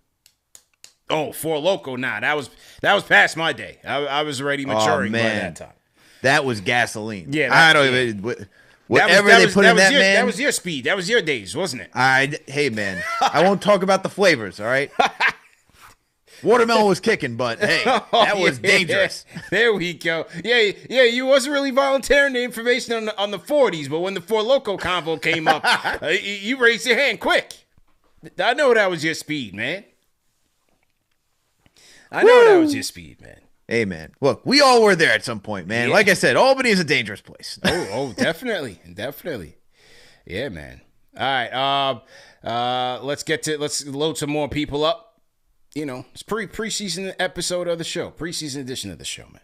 B: Oh, Four Loko, that was past my day. I was already maturing by that time.
C: That was gasoline.
B: Yeah,
C: I don't even. Whatever they put in that, man.
B: That was your speed. That was your days, wasn't it?
C: Hey, man, I won't talk about the flavors, all right? Watermelon was kicking, but hey, that was dangerous.
B: There we go. Yeah, you wasn't really volunteering the information on the 40s, but when the Four Loko convo came up, you raised your hand quick. I know that was your speed, man. Hey, man. Look,
C: we all were there at some point, man.
B: Yeah.
C: Like I said, Albany is a dangerous place.
B: Definitely. Yeah, man. All right. Let's load some more people up. It's preseason episode of the show, preseason edition of the show, man.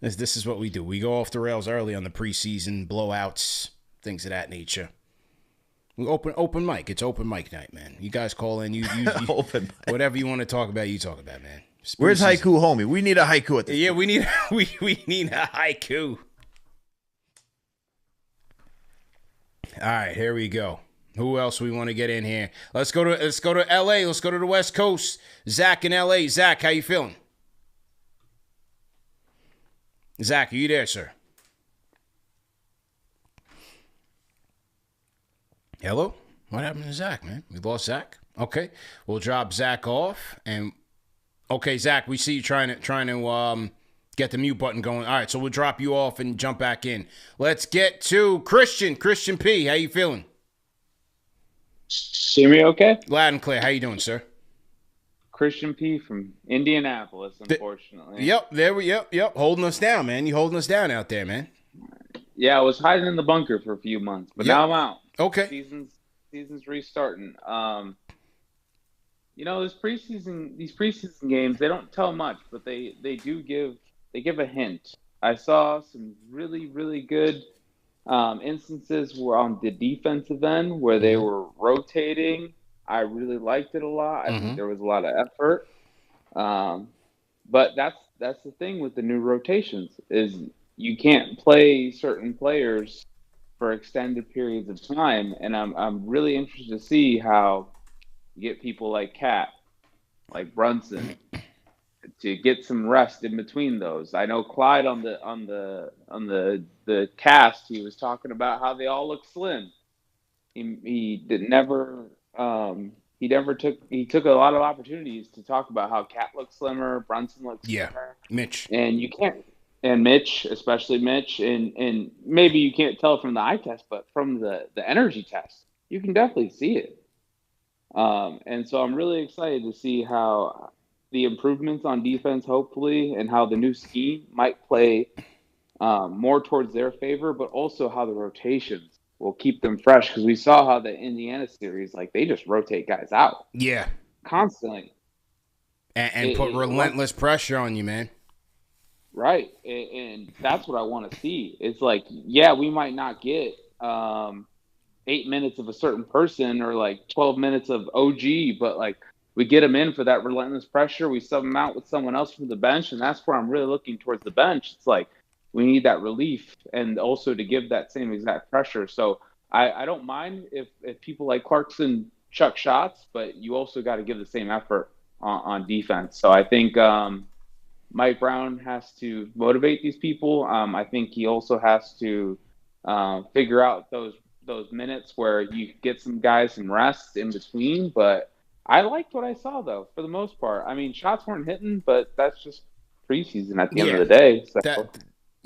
B: This is what we do. We go off the rails early on the preseason blowouts, things of that nature. We open mic. It's open mic night, man. You guys call in. You
C: open mic.
B: Whatever you want to talk about, you talk about, man.
C: Where's haiku, homie? We need a haiku at this.
B: Yeah, we need a haiku. All right, here we go. Who else we want to get in here? Let's go to LA. Let's go to the West Coast. Zach in LA. Zach, how you feeling? Zach, are you there, sir? Hello? What happened to Zach, man? We lost Zach? Okay. We'll drop Zach off. And okay, Zach, we see you trying to get the mute button going. All right, so we'll drop you off and jump back in. Let's get to Christian P. How you feeling?
F: See me okay?
B: Loud and clear. How you doing, sir?
F: Christian P. from Indianapolis, unfortunately.
B: Yep. Holding us down, man. You holding us down out there, man.
F: Yeah, I was hiding in the bunker for a few months, but now I'm out.
B: Okay.
F: Season's restarting. These preseason games, they don't tell much, but they give a hint. I saw some really, really good instances were on the defensive end where they were rotating. I really liked it a lot. I think there was a lot of effort. But that's the thing with the new rotations is you can't play certain players for extended periods of time. And I'm really interested to see how you get people like Cat, like Brunson, to get some rest in between those. I know Clyde on the cast, he was talking about how they all look slim. He did never. He took a lot of opportunities to talk about how Cat looks slimmer, Brunson looks
B: Yeah,
F: slimmer,
B: Mitch.
F: and you can't. And Mitch, especially Mitch, and maybe you can't tell from the eye test, but from the energy test, you can definitely see it. And so I'm really excited to see how the improvements on defense, hopefully, and how the new scheme might play more towards their favor, but also how the rotations will keep them fresh. Because we saw how the Indiana series, like they just rotate guys out
B: Yeah,
F: constantly
B: and put relentless pressure on you, man.
F: Right, and that's what I want to see. It's like, yeah, we might not get 8 minutes of a certain person or like 12 minutes of OG, but like we get them in for that relentless pressure. We sub them out with someone else from the bench, and that's where I'm really looking towards the bench. It's like we need that relief and also to give that same exact pressure. So I don't mind if people like Clarkson chuck shots, but you also got to give the same effort on defense. So I think Mike Brown has to motivate these people. I think he also has to figure out those minutes where you get some guys some rest in between. But I liked what I saw, though, for the most part. I mean, shots weren't hitting, but that's just preseason at the end of the day. So.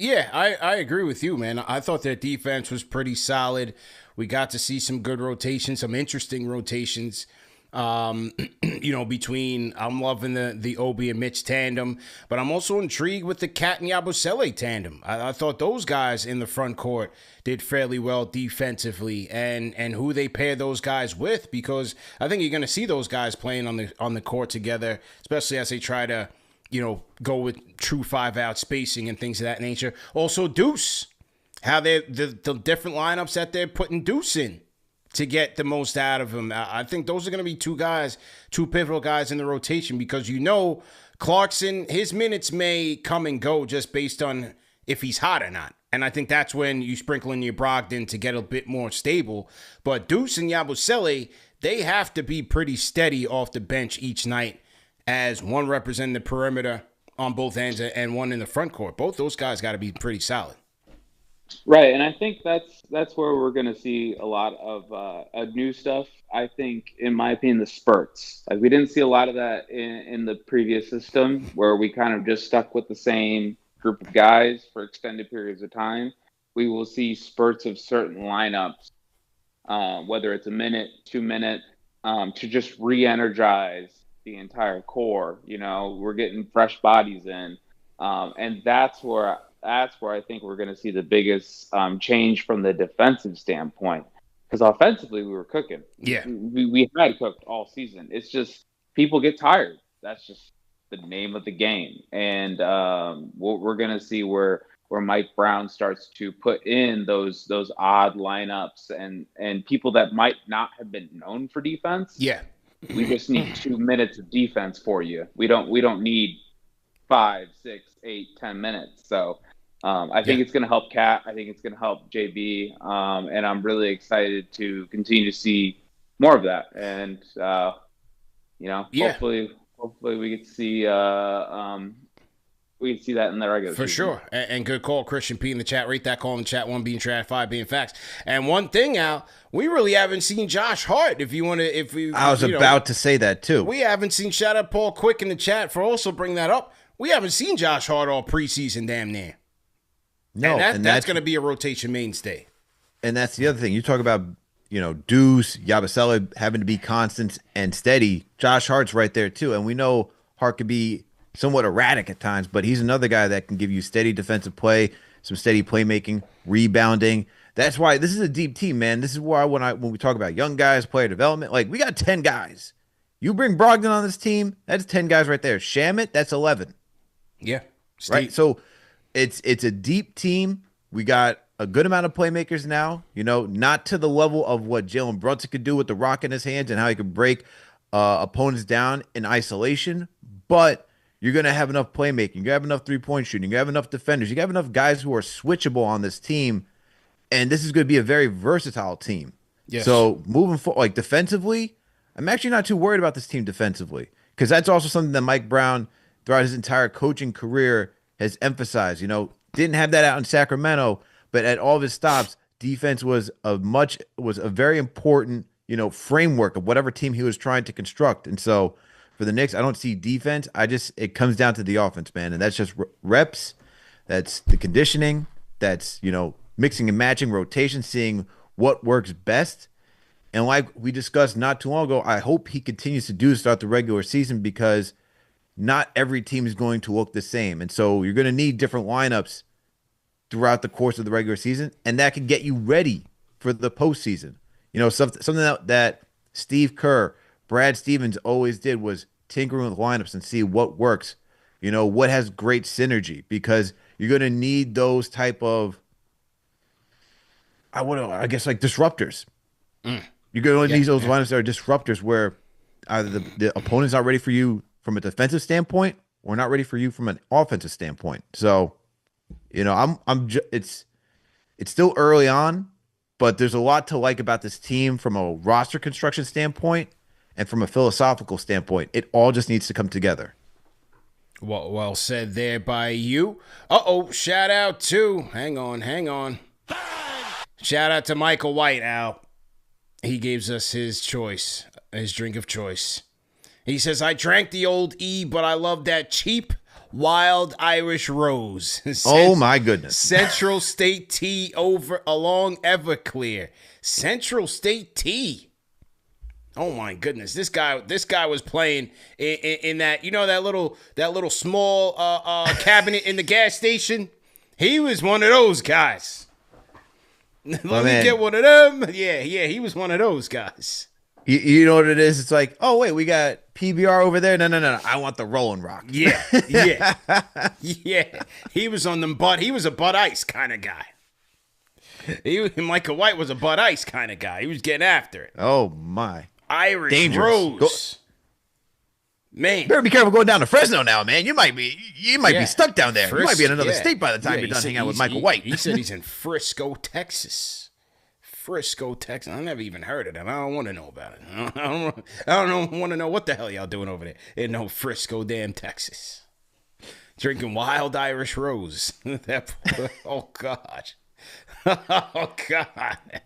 B: I agree with you, man. I thought their defense was pretty solid. We got to see some good rotations, some interesting rotations. Between I'm loving the Obi and Mitch tandem, but I'm also intrigued with the Cat and Yabusele tandem. I thought those guys in the front court did fairly well defensively, and who they pair those guys with, because I think you're going to see those guys playing on the court together, especially as they try to go with true 5-out spacing and things of that nature. Also, Deuce, how the different lineups that they're putting Deuce in to get the most out of him. I think those are going to be two pivotal guys in the rotation, because Clarkson, his minutes may come and go just based on if he's hot or not. And I think that's when you sprinkle in your Brogdon to get a bit more stable. But Deuce and Yabusele, they have to be pretty steady off the bench each night, as one representing the perimeter on both ends and one in the front court. Both those guys got to be pretty solid.
F: Right, and I think that's where we're going to see a lot of new stuff. I think, in my opinion, the spurts. Like we didn't see a lot of that in the previous system, where we kind of just stuck with the same group of guys for extended periods of time. We will see spurts of certain lineups, whether it's a minute, 2 minute, to just re-energize the entire core. We're getting fresh bodies in, and that's where I think we're going to see the biggest change from the defensive standpoint. Because offensively, we were cooking.
B: Yeah.
F: We had cooked all season. It's just people get tired. That's just the name of the game. And we're going to see where Mike Brown starts to put in those odd lineups and people that might not have been known for defense.
B: Yeah.
F: We just need 2 minutes of defense for you. We don't need 5, 6, 8, 10 minutes. So I think it's going to help Cat. I think it's going to help JB. And I'm really excited to continue to see more of that. And, hopefully we get to see we can see that in the regular
B: for
F: season.
B: sure. And good call, Christian P in the chat. Rate that call in the chat. 1 being trash, 5 being facts. And one thing, Al, we really haven't seen Josh Hart.
C: I was about to say that too.
B: We haven't seen. Shout out Paul Quick in the chat for also bringing that up. We haven't seen Josh Hart all preseason, damn near. No, and that's going to be a rotation mainstay.
C: And that's the other thing. You talk about, Deuce, Yabusele having to be constant and steady. Josh Hart's right there too. And we know Hart could be somewhat erratic at times, but he's another guy that can give you steady defensive play, some steady playmaking, rebounding. That's why this is a deep team, man. This is why when we talk about young guys, player development, like we got 10 guys. You bring Brogdon on this team, that's 10 guys right there. Shamit, that's 11.
B: Yeah.
C: Right? So it's a deep team. We got a good amount of playmakers now, not to the level of what Jalen Brunson could do with the rock in his hands and how he could break opponents down in isolation, but you're going to have enough playmaking. You're going to have enough three-point shooting. You have enough defenders. You have enough guys who are switchable on this team, and this is going to be a very versatile team. Yes. So moving forward, like defensively, I'm actually not too worried about this team defensively, because that's also something that Mike Brown, throughout his entire coaching career, has emphasized. Didn't have that out in Sacramento, but at all of his stops, defense was a very important, framework of whatever team he was trying to construct. And so for the Knicks, I don't see defense. It comes down to the offense, man. And that's just reps. That's the conditioning. That's, mixing and matching, rotation, seeing what works best. And like we discussed not too long ago, I hope he continues to do this throughout the regular season, because not every team is going to look the same. And so you're going to need different lineups throughout the course of the regular season, and that can get you ready for the postseason. Something that Steve Kerr, Brad Stevens always did was tinkering with lineups and see what works, what has great synergy, because you're going to need those type of, I guess, like disruptors. You're going to need those lineups that are disruptors, where either the opponent's not ready for you from a defensive standpoint or not ready for you from an offensive standpoint. So, it's still early on, but there's a lot to like about this team from a roster construction standpoint and from a philosophical standpoint. It all just needs to come together.
B: Well said there by you. Shout out to, hang on. Shout out to Michael White, Al. He gives us his choice, his drink of choice. He says, I drank the old E, but I love that cheap wild Irish rose.
C: Oh, my goodness.
B: Central State Tea along Everclear. Central State Tea. Oh, my goodness. This guy was playing in that, that little small cabinet in the gas station. He was one of those guys. Let me get one of them. Yeah, he was one of those guys.
C: You know what it is? It's like, oh, wait, we got PBR over there. No. I want the Rolling Rock.
B: Yeah. He was on them He was a Bud Ice kind of guy. Michael White was a Bud Ice kind of guy. He was getting after it.
C: Oh, my.
B: Irish
C: Dangerous.
B: Rose. Man.
C: Better be careful going down to Fresno now, man. You might be stuck down there. You might be in another state by the time you're done hanging out with Michael White.
B: He said he's in Frisco, Texas. I never even heard of them. I don't want to know about it. I don't want to know what the hell y'all doing over there in no Frisco, damn Texas. Drinking wild Irish rose. Oh, God. Oh, God.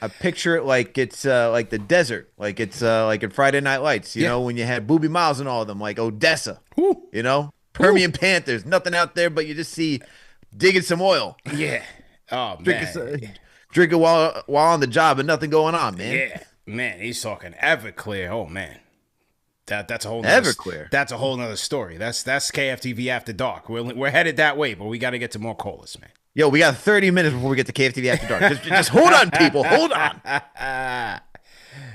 C: I picture it like it's like the desert, like it's like in Friday Night Lights, you know, when you had Booby Miles and all of them, like Odessa, Permian Panthers, nothing out there, but you just see digging some oil.
B: Yeah. Oh, man.
C: Drinking while on the job and nothing going on, man.
B: Yeah. Man, he's talking Everclear. Oh, man. That's a whole
C: Everclear.
B: That's a whole nother story. That's KFTV After Dark. We're headed that way, but we got to get to more callers, man.
C: Yo, we got 30 minutes before we get to KFTV After Dark. Just hold on, people. Hold on.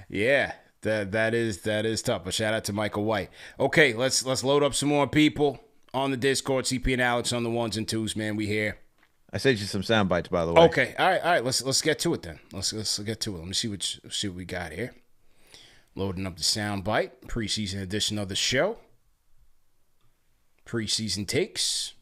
B: Yeah, that is tough. But shout out to Michael White. Okay, let's load up some more people on the Discord. CP and Alex on the ones and twos, man. We here.
C: I sent you some sound bites, by the way.
B: Okay, all right. Let's get to it then. Let's get to it. Let me see what we got here. Loading up the sound bite. Preseason edition of the show. Preseason takes.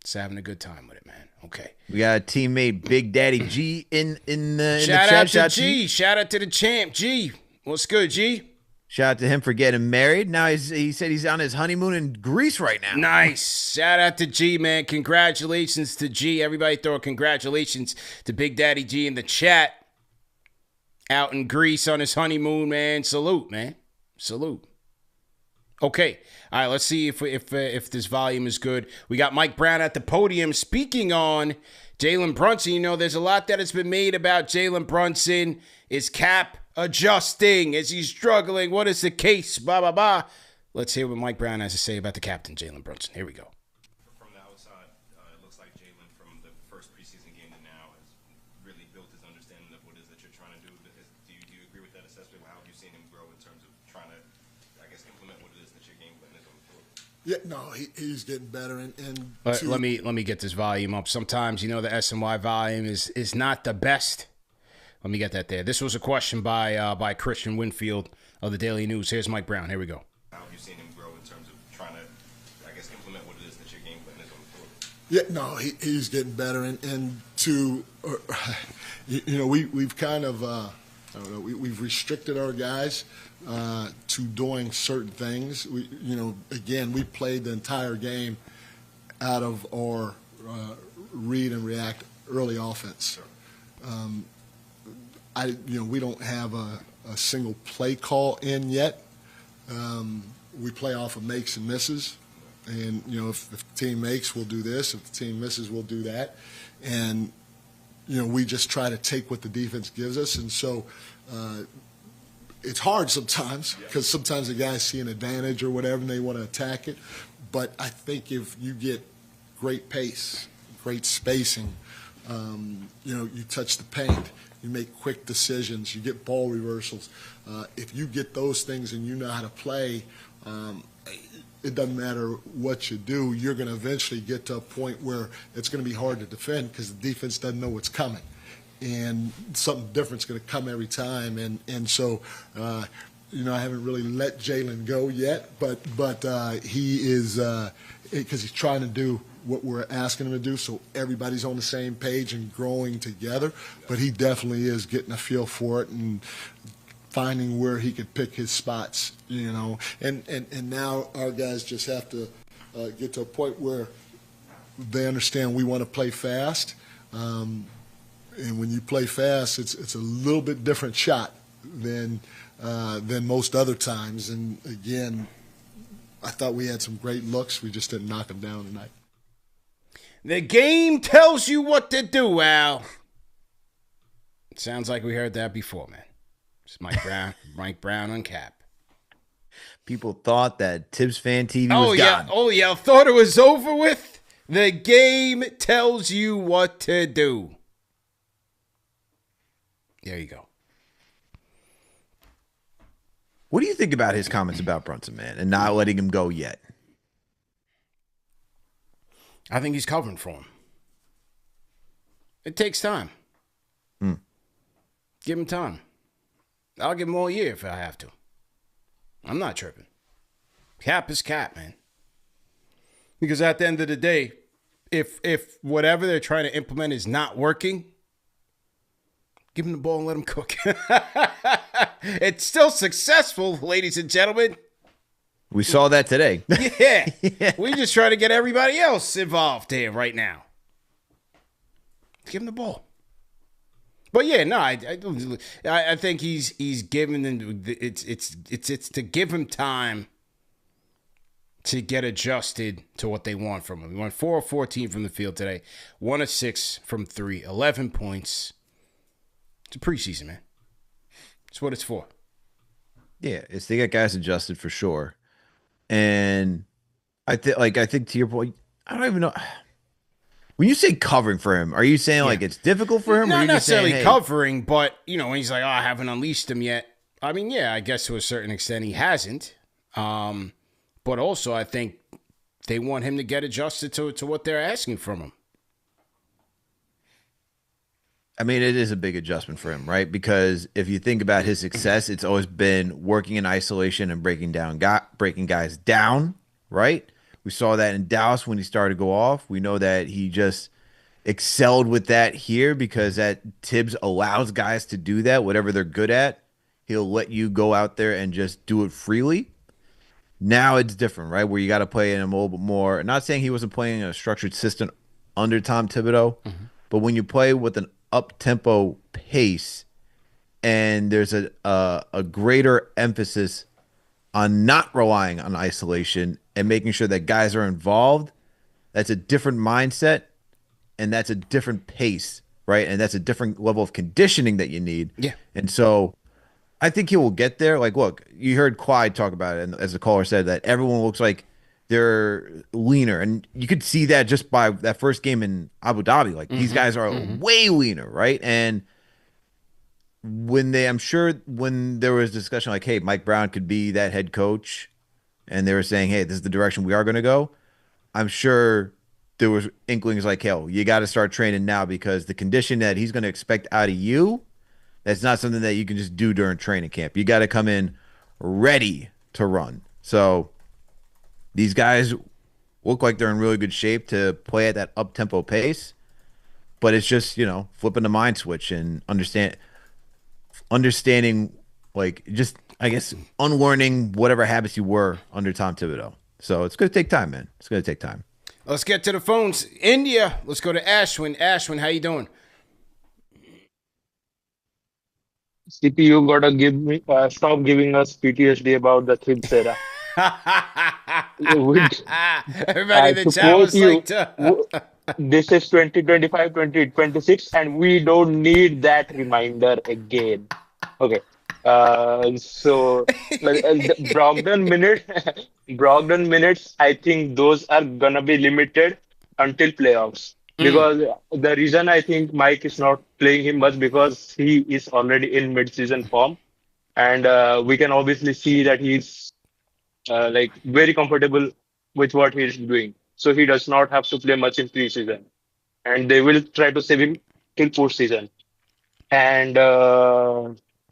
B: Just having a good time with it, man. Okay.
C: We got a teammate, Big Daddy G, in the
B: chat.
C: Shout
B: out to G. Shout out to the champ, G. What's good, G?
C: Shout out to him for getting married. Now he said he's on his honeymoon in Greece right now.
B: Nice. Shout out to G, man. Congratulations to G. Everybody throw a congratulations to Big Daddy G in the chat. Out in Greece on his honeymoon, man. Salute, man. Salute. Okay. All right, let's see if this volume is good. We got Mike Brown at the podium speaking on Jalen Brunson. You know, there's a lot that has been made about Jalen Brunson. Is Cap adjusting? Is he struggling? What is the case? Blah, blah, blah. Let's hear what Mike Brown has to say about the captain, Jalen Brunson. Here we go.
G: From the outside, it looks like Jalen from the first preseason game to now has really built his understanding of what it is that you're trying to do. Do you agree with that assessment? How have you seen him grow in terms of trying to, I guess, implement what it is that your game plan is on the field?
H: Yeah, no, he's getting better.
B: Let me get this volume up. Sometimes, the SNY volume is not the best. Let me get that there. This was a question by Christian Winfield of the Daily News. Here's Mike Brown. Here we go.
G: How have you seen him grow in terms of trying to, I guess, implement what it is that your game plan is on the field?
H: Yeah, no, he's getting better. We've kind of, I don't know, we've restricted our guys to doing certain things. We played the entire game out of our read and react early offense. We don't have a single play call in yet. We play off of makes and misses. And, if the team makes, we'll do this. If the team misses, we'll do that. And, we just try to take what the defense gives us. And so it's hard sometimes because sometimes the guys see an advantage or whatever and they want to attack it. But I think if you get great pace, great spacing, you touch the paint, you make quick decisions, you get ball reversals. If you get those things and you know how to play, it doesn't matter what you do, you're going to eventually get to a point where it's going to be hard to defend because the defense doesn't know what's coming. And something different's going to come every time. And so, I haven't really let Jalen go yet, but he is because he's trying to do what we're asking him to do, so everybody's on the same page and growing together. But he definitely is getting a feel for it and finding where he could pick his spots, And now our guys just have to get to a point where they understand we want to play fast. And when you play fast, it's a little bit different shot than most other times. And again, I thought we had some great looks. We just didn't knock them down tonight.
B: The game tells you what to do, Al. Sounds like we heard that before, man. It's Mike Brown on cap.
C: People thought that Tibbs Fan TV was gone.
B: Oh, yeah. Thought it was over with? The game tells you what to do. There you go.
C: What do you think about his comments about Brunson, man, and not letting him go yet?
B: I think he's covering for him. It takes time. Give him time. I'll give him all year if I have to. I'm not tripping. Cap is cap, man. Because at the end of the day, if whatever they're trying to implement is not working, give him the ball and let him cook. It's still successful, ladies and gentlemen.
C: We saw that today.
B: Yeah. We just try to get everybody else involved here right now. Give him the ball. But yeah, no, I think he's given them it's to give him time to get adjusted to what they want from him. He went 4 of 14 from the field today, 1 of 6 from 3, 11 points. It's a preseason, man. It's what it's for.
C: Yeah, it's to get guys adjusted for sure. And I think to your point, I don't even know. When you say covering for him, are you saying like it's difficult for him?
B: Not
C: or
B: necessarily
C: saying, hey,
B: covering, but when he's like, I haven't unleashed him yet. I mean, yeah, I guess to a certain extent he hasn't. But also I think they want him to get adjusted to what they're asking from him.
C: I mean, it is a big adjustment for him, right? Because if you think about his success, it's always been working in isolation and breaking guys down, right? We saw that in Dallas when he started to go off. We know that he just excelled with that here because that Tibbs allows guys to do that, whatever they're good at. He'll let you go out there and just do it freely. Now it's different, right? Where you got to play in a little bit more. Not saying he wasn't playing in a structured system under Tom Thibodeau, but when you play with an up-tempo pace and there's a greater emphasis on not relying on isolation and making sure that guys are involved, that's a different mindset and that's a different pace, right? And that's a different level of conditioning that you need.
B: Yeah.
C: And so I think he will get there. Like, look, you heard Clyde talk about it, and as the caller said, that everyone looks like they're leaner. And you could see that just by that first game in Abu Dhabi. Like, these guys are way leaner, right? And I'm sure when there was discussion like, hey, Mike Brown could be that head coach, and they were saying, hey, this is the direction we are going to go, I'm sure there was inklings like, hell, you got to start training now because the condition that he's going to expect out of you, that's not something that you can just do during training camp. You got to come in ready to run. So these guys look like they're in really good shape to play at that up-tempo pace, but it's just, flipping the mind switch and understanding, like, just, I guess, unlearning whatever habits you were under Tom Thibodeau. So it's going to take time, man. It's going to take time.
B: Let's get to the phones. India. Let's go to Ashwin. Ashwin, how you doing?
I: CP, you gotta give me stop giving us PTSD about the Thibs era. Would
B: Everybody in the
I: to
B: chat
I: quote
B: was
I: you,
B: like,
I: this is 2025, 2026, and we don't need that reminder again. Okay. So the Brogdon minute, Brogdon minutes, I think those are gonna be limited until playoffs. Because the reason I think Mike is not playing him much because he is already in mid-season form, and we can obviously see that he's like very comfortable with what he's doing. So he does not have to play much in preseason, and they will try to save him till postseason. And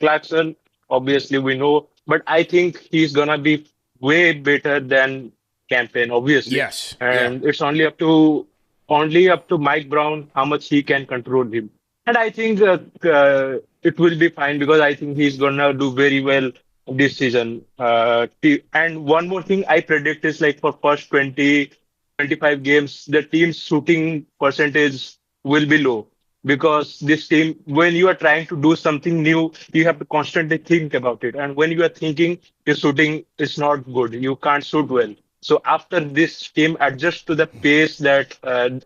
I: Clarkson, obviously, we know, but I think he's gonna be way better than Campaign, obviously.
B: yes. Yeah.
I: And it's only up to Mike Brown how much he can control him. And I think it will be fine because I think he's gonna do very well this season. And one more thing I predict is like for first 20, 25 games, the team's shooting percentage will be low because this team, when you are trying to do something new, you have to constantly think about it. And when you are thinking, your shooting is not good. You can't shoot well. So after this team adjusts to the pace that, to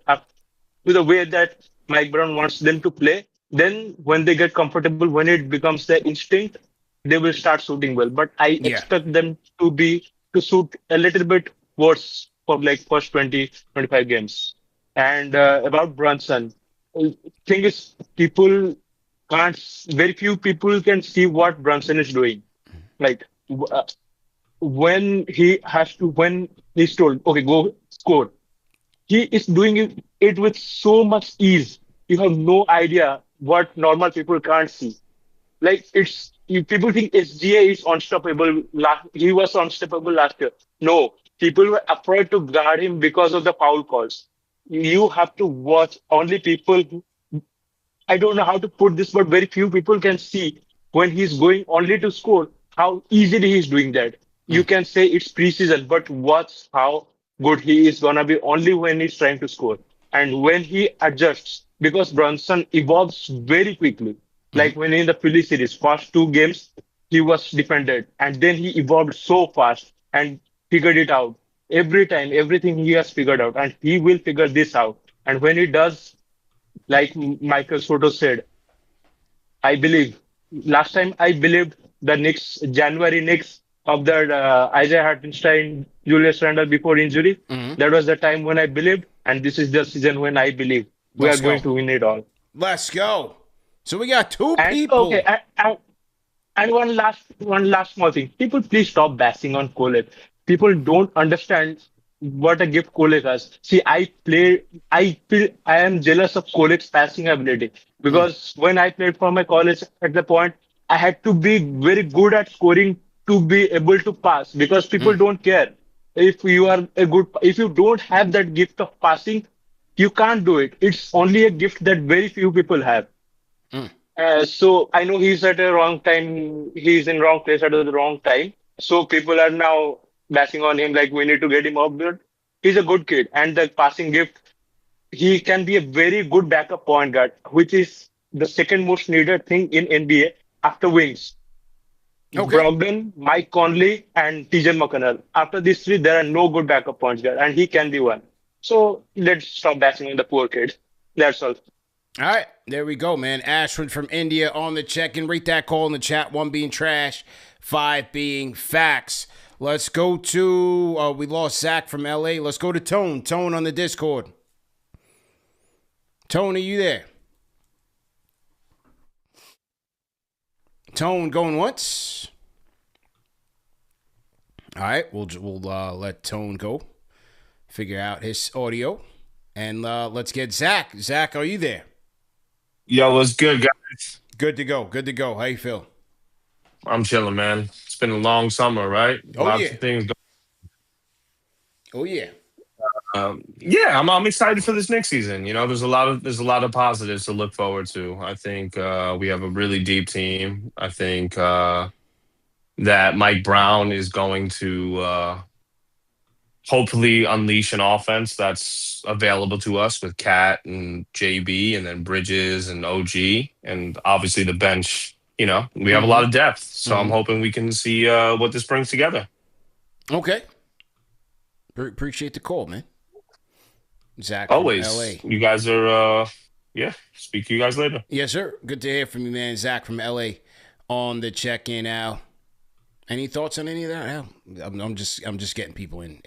I: the way that Mike Brown wants them to play, then when they get comfortable, when it becomes their instinct, they will start shooting well. But I
B: Yeah.
I: expect them to shoot a little bit worse for like first 20, 25 games. And about Brunson, thing is, can't, very few people can see what Brunson is doing. Like when he's told, okay, go score, he is doing it with so much ease. You have no idea what normal people can't see. Like people think SGA is unstoppable. He was unstoppable last year. No, people were afraid to guard him because of the foul calls. You have to watch only people. I don't know how to put this, but very few people can see when he's going only to score how easily he's doing that. You can say it's preseason, but watch how good he is gonna be only when he's trying to score. And when he adjusts, because Brunson evolves very quickly. Like when in the Philly series, first 2 games, he was defended, and then he evolved so fast and figured it out. Every time, everything he has figured out, and he will figure this out. And when he does, like Michael Soto said, I believe last time I believed the Knicks, January Knicks of the Isaiah Hartenstein, Julius Randle before injury. That was the time when I believed, and this is the season when I believe we are
B: Let's
I: going
B: go.
I: to win it all.
B: Let's go. So we got two
I: And
B: people.
I: okay, and one last small thing. People, please stop bashing on Kolek. People don't understand what a gift Kolek has. See, I feel I am jealous of Kolek's passing ability because when I played for my college at the point, I had to be very good at scoring to be able to pass because people don't care. If you don't have that gift of passing, you can't do it. It's only a gift that very few people have. So I know he's at a wrong time. He's in wrong place at the wrong time. So people are now bashing on him like we need to get him off. But he's a good kid, and the passing gift, he can be a very good backup point guard, which is the second most needed thing in NBA after wings.
B: Okay.
I: Brogdon, Mike Conley, and TJ McConnell. After these three, there are no good backup points guard, and he can be one. So let's stop bashing on the poor kid. That's all.
B: All right, there we go, man. Ashford from India on the check and rate that call in the chat. 1 being trash, 5 being facts. Let's go to, we lost Zach from LA. Let's go to Tone. Tone on the Discord. Tone, are you there? Tone going once. All right, we'll let Tone go. Figure out his audio. And let's get Zach. Zach, are you there?
J: Yo, what's good, guys?
B: Good to go. Good to go. How you feel?
J: I'm chilling, man. It's been a long summer, right?
B: Oh,
J: Lots
B: yeah.
J: of things.
B: Oh, yeah.
J: Yeah, I'm excited for this next season. You know, there's a lot of positives to look forward to. I think we have a really deep team. I think that Mike Brown is going to hopefully unleash an offense that's available to us with Cat and JB and then Bridges and OG and obviously the bench. You know, we have a lot of depth, so I'm hoping we can see what this brings together.
B: Okay. Appreciate the call, man. Zach
J: Always.
B: from LA.
J: You guys are, speak to you guys later.
B: Yes, sir. Good to hear from you, man. Zach from LA on the check-in, Al. Any thoughts on any of that, Al? I'm just getting people in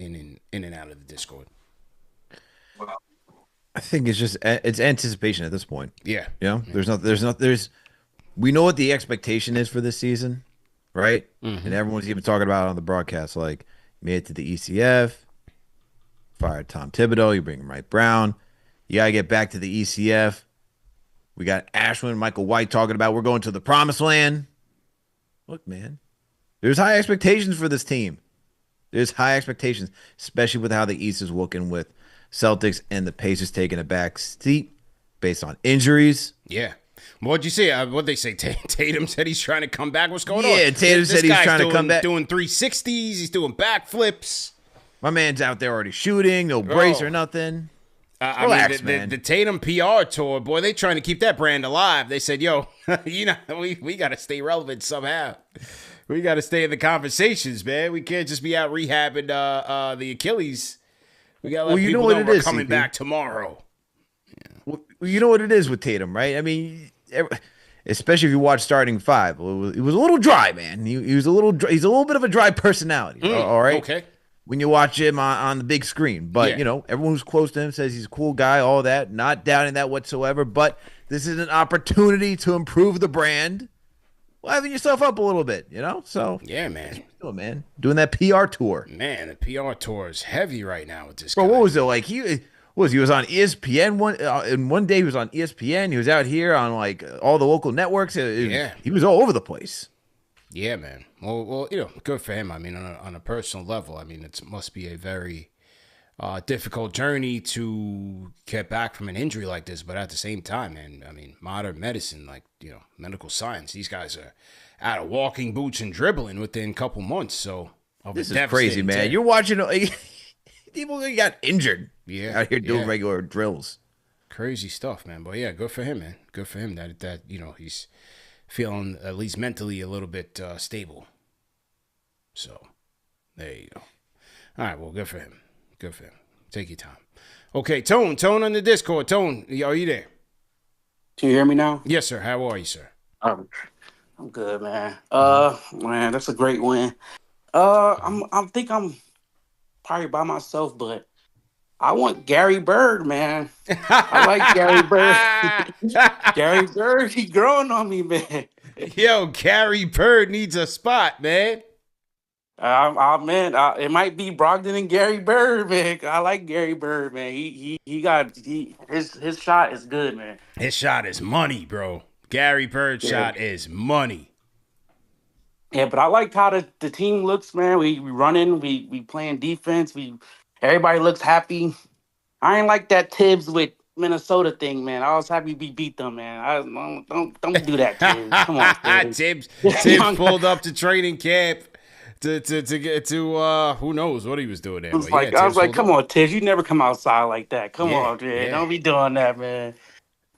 B: and out of the Discord.
C: I think it's anticipation at this point.
B: Yeah.
C: You know, we know what the expectation is for this season, right? And everyone's even talking about it on the broadcast, like made it to the ECF, fired Tom Thibodeau, you bring Mike Brown, you gotta get back to the ECF. We got Ashwin, Michael White talking about we're going to the promised land. Look, man, there's high expectations for this team. There's high expectations, especially with how the East is looking with Celtics and the Pacers taking a back seat based on injuries.
B: Yeah. What'd you say? What'd they say? Tatum said he's trying to come back. What's going on?
C: Yeah, Tatum said he's trying to come back.
B: Doing 360s. He's doing backflips.
C: My man's out there already shooting. No brace or nothing. Relax, man.
B: The Tatum PR tour, boy, they trying to keep that brand alive. They said, yo, we got to stay relevant somehow. We got to stay in the conversations, man. We can't just be out rehabbing the Achilles. We got to let people know we're coming back tomorrow.
C: Yeah. Well, you know what it is with Tatum, right? I mean, especially if you watch starting five, it was a little dry, man. He's a little bit of a dry personality. All right.
B: Okay.
C: When you watch him on the big screen, but everyone who's close to him says he's a cool guy. All that, not doubting that whatsoever. But this is an opportunity to improve the brand, liven yourself up a little bit. So
B: yeah, man.
C: Doing that PR tour.
B: Man, the PR tour is heavy right now with this
C: guy.
B: Bro,
C: what was it like? He was on ESPN and one day he was on ESPN. He was out here on like all the local networks. He was all over the place.
B: Yeah, man. Well, good for him. I mean, on a personal level, I mean, it must be a very difficult journey to get back from an injury like this. But at the same time, man, I mean, modern medicine, like, medical science, these guys are out of walking boots and dribbling within a couple months. So
C: this is crazy, man. You're watching people got injured.
B: Yeah,
C: out here doing regular drills.
B: Crazy stuff, man. But yeah, good for him, man. Good for him that he's feeling at least mentally a little bit stable. So there you go. All right, well, good for him. Good for him. Take your time. Okay, Tone on the Discord. Tone, are you there?
K: Can you hear me now?
B: Yes, sir. How are you, sir?
K: I'm good, man. Man, that's a great win. I think I'm probably by myself, but I want Gary Bird, man. I like Gary Bird. Gary Bird, he growing on me, man.
B: Yo, Gary Bird needs a spot, man.
K: Man, it might be Brogdon and Gary Bird, man. I like Gary Bird, man. His shot is good, man.
B: His shot is money, bro. Gary Bird's shot is money.
K: Yeah, but I like how the team looks, man. We running, we playing defense. Everybody looks happy. I ain't like that Tibbs with Minnesota thing, man. I was happy we beat them, man. Don't do that, Tibbs. Come on,
B: Tibbs pulled up to training camp to get to who knows what he was doing there.
K: I was like, come on, Tibbs, you never come outside like that. Come on, man. Yeah. Don't be doing that, man.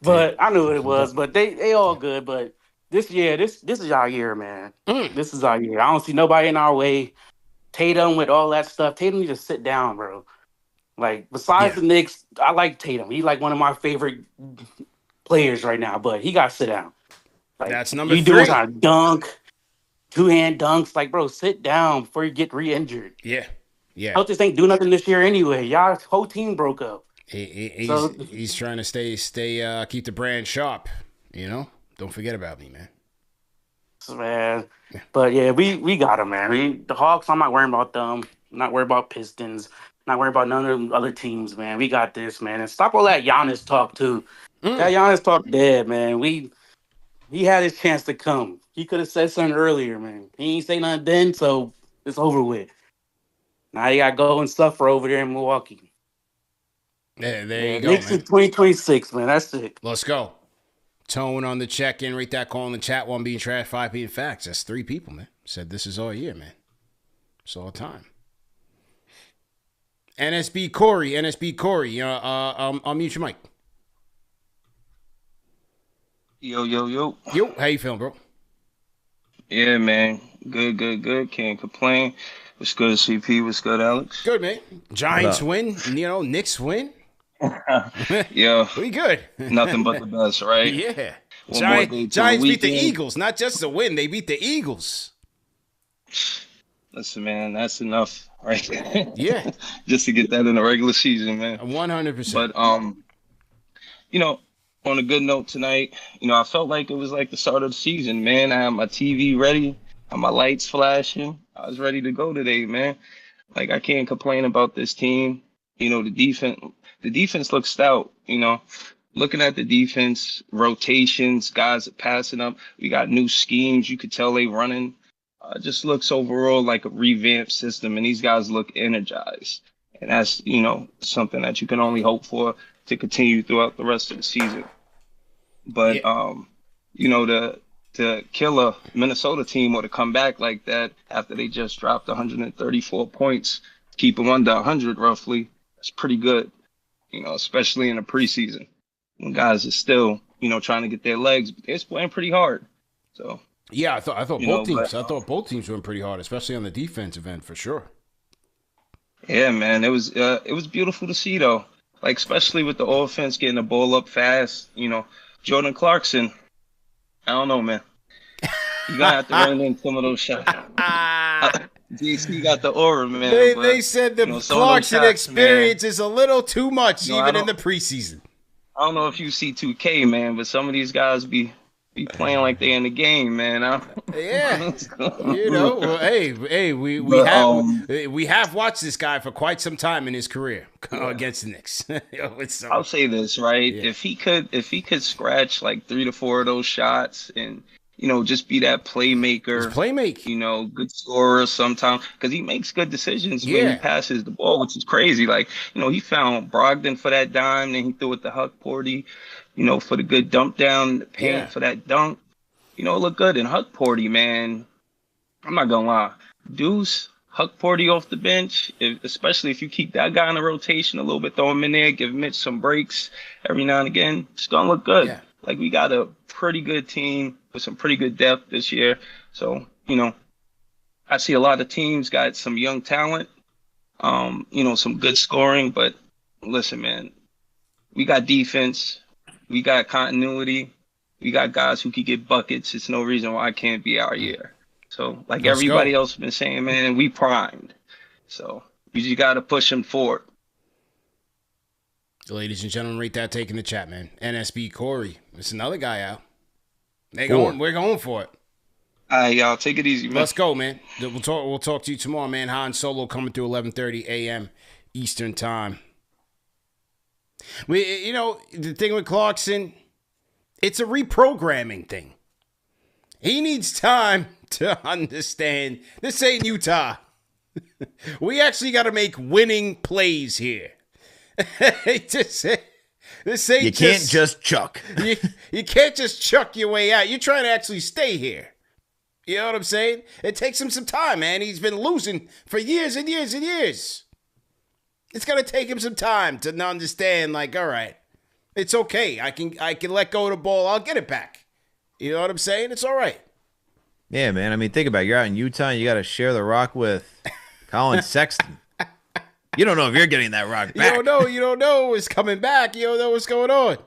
K: But I knew what it was. But they all good. But this is our year, man. This is our year. I don't see nobody in our way. Tatum with all that stuff. Tatum need to sit down, bro. Like, besides the Knicks, I like Tatum. He's like one of my favorite players right now, but he got to sit down. Like,
B: that's number 3.
K: You doing a dunk, 2-hand dunks. Like, bro, sit down before you get re-injured.
B: Yeah.
K: Celtics ain't do nothing this year anyway. Y'all whole team broke up.
B: He's trying to stay keep the brand sharp. Don't forget about me, man.
K: Man, but yeah, we got him, man. The Hawks, I'm not worrying about them. I'm not worried about Pistons. Not worried about none of the other teams, man. We got this, man. And stop all that Giannis talk too. That Giannis talk dead, man. He had his chance to come. He could have said something earlier, man. He ain't say nothing then, so it's over with. Now you got to go and suffer over there in Milwaukee.
B: Yeah, there you go,
K: Knicks in 2026, man. That's it.
B: Let's go. Tone on the check-in. Rate that call in the chat. 1 being trash, 5 being facts. That's 3 people, man. Said this is all year, man. It's all time. NSB Corey. I'll mute your mic.
L: Yo.
B: Yo, how you feeling, bro?
L: Yeah, man. Good. Can't complain. What's good, CP? What's good, Alex?
B: Good, man. Giants win. Knicks win.
L: Yeah.
B: We good.
L: Nothing but the best, right?
B: Yeah.
L: Giants
B: beat the Eagles. Not just a win. They beat the Eagles.
L: Listen, man, that's enough, right?
B: Yeah.
L: Just to get that in the regular season, man.
B: 100%.
L: But, on a good note tonight, I felt like it was like the start of the season, man. I had my TV ready, had my lights flashing. I was ready to go today, man. Like, I can't complain about this team. The defense looks stout, Looking at the defense, rotations, guys are passing up. We got new schemes. You could tell they running. Just looks overall like a revamped system, and these guys look energized. And that's, something that you can only hope for to continue throughout the rest of the season. But, to kill a Minnesota team or to come back like that after they just dropped 134 points, keep them under 100 roughly, that's pretty good, especially in the preseason when guys are still, trying to get their legs, but they're playing pretty hard. So
B: yeah, I thought both teams went pretty hard, especially on the defensive end for sure.
L: Yeah, man, it was beautiful to see though. Like especially with the offense getting the ball up fast, Jordan Clarkson. I don't know, man. You gotta have to rein in some of those shots. DC got the aura, man.
B: They said the Clarkson experience is a little too much, even in the preseason.
L: I don't know if you see 2K, man, but some of these guys be playing like they in the game, man.
B: Yeah, well, hey, we have watched this guy for quite some time in his career against the Knicks.
L: I'll say this, right? Yeah. If he could scratch like 3 to 4 of those shots and just be that playmaker, good scorer sometimes, because he makes good decisions when he passes the ball, which is crazy. Like, he found Brogdon for that dime, then he threw it to Huck Porty, for the good dump down, the paint for that dunk. It looked good. And Huck Porty, man, I'm not going to lie. Deuce, Huck Porty off the bench, especially if you keep that guy in the rotation a little bit, throw him in there, give Mitch some breaks every now and again, it's going to look good. Yeah. Like, we got a pretty good team with some pretty good depth this year. So, I see a lot of teams got some young talent, some good scoring. But listen, man, we got defense. We got continuity. We got guys who can get buckets. It's no reason why it can't be our year. So, like everybody else has been saying, man, we primed. So, you just got to push them forward.
B: Ladies and gentlemen, rate that take in the chat, man. NSB Corey. There's another guy out. We're going for it.
L: All right, y'all. Take it easy, man.
B: Let's go, man. We'll talk to you tomorrow, man. Han Solo coming through 11:30 a.m. Eastern time. The thing with Clarkson, it's a reprogramming thing. He needs time to understand this ain't Utah. We actually got to make winning plays here. This ain't
C: you can't just chuck.
B: You can't just chuck your way out. You're trying to actually stay here. You know what I'm saying? It takes him some time, man. He's been losing for years and years and years. It's gonna take him some time to understand, like, all right, it's okay. I can let go of the ball. I'll get it back. You know what I'm saying? It's all right.
C: Yeah, man. I mean, think about it. You're out in Utah and you got to share the rock with Colin Sexton. You don't know if you're getting that rock back.
B: You don't know it's coming back. You don't know what's going on.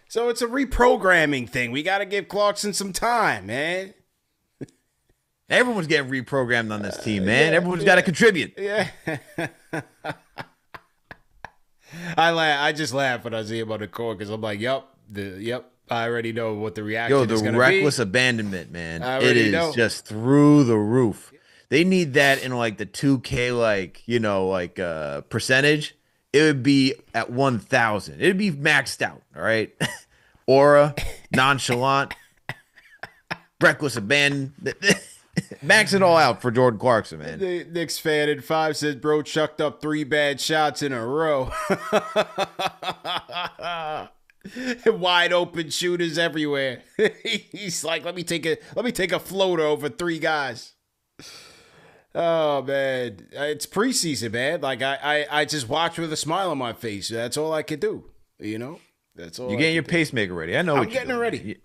B: So it's a reprogramming thing. We got to give Clarkson some time, man.
C: Everyone's getting reprogrammed on this team, man. Everyone's got to contribute.
B: Yeah. I just laugh when I see him on the court because I'm like, yep. I already know what the reaction is going to be.
C: The reckless abandonment, man. It is just through the roof. They need that in like the 2K, percentage. It would be at 1,000. It'd be maxed out. All right. Aura, nonchalant, reckless abandon. Max it all out for Jordan Clarkson, man.
B: The Knicks fan in 5 says, bro chucked up 3 bad shots in a row. Wide open shooters everywhere. He's like, let me take a floater over 3 guys. Oh man, it's preseason, man. Like I just watch with a smile on my face. That's all I can do. You know, that's all.
C: You're getting your pacemaker ready. I know.
B: I'm getting it ready.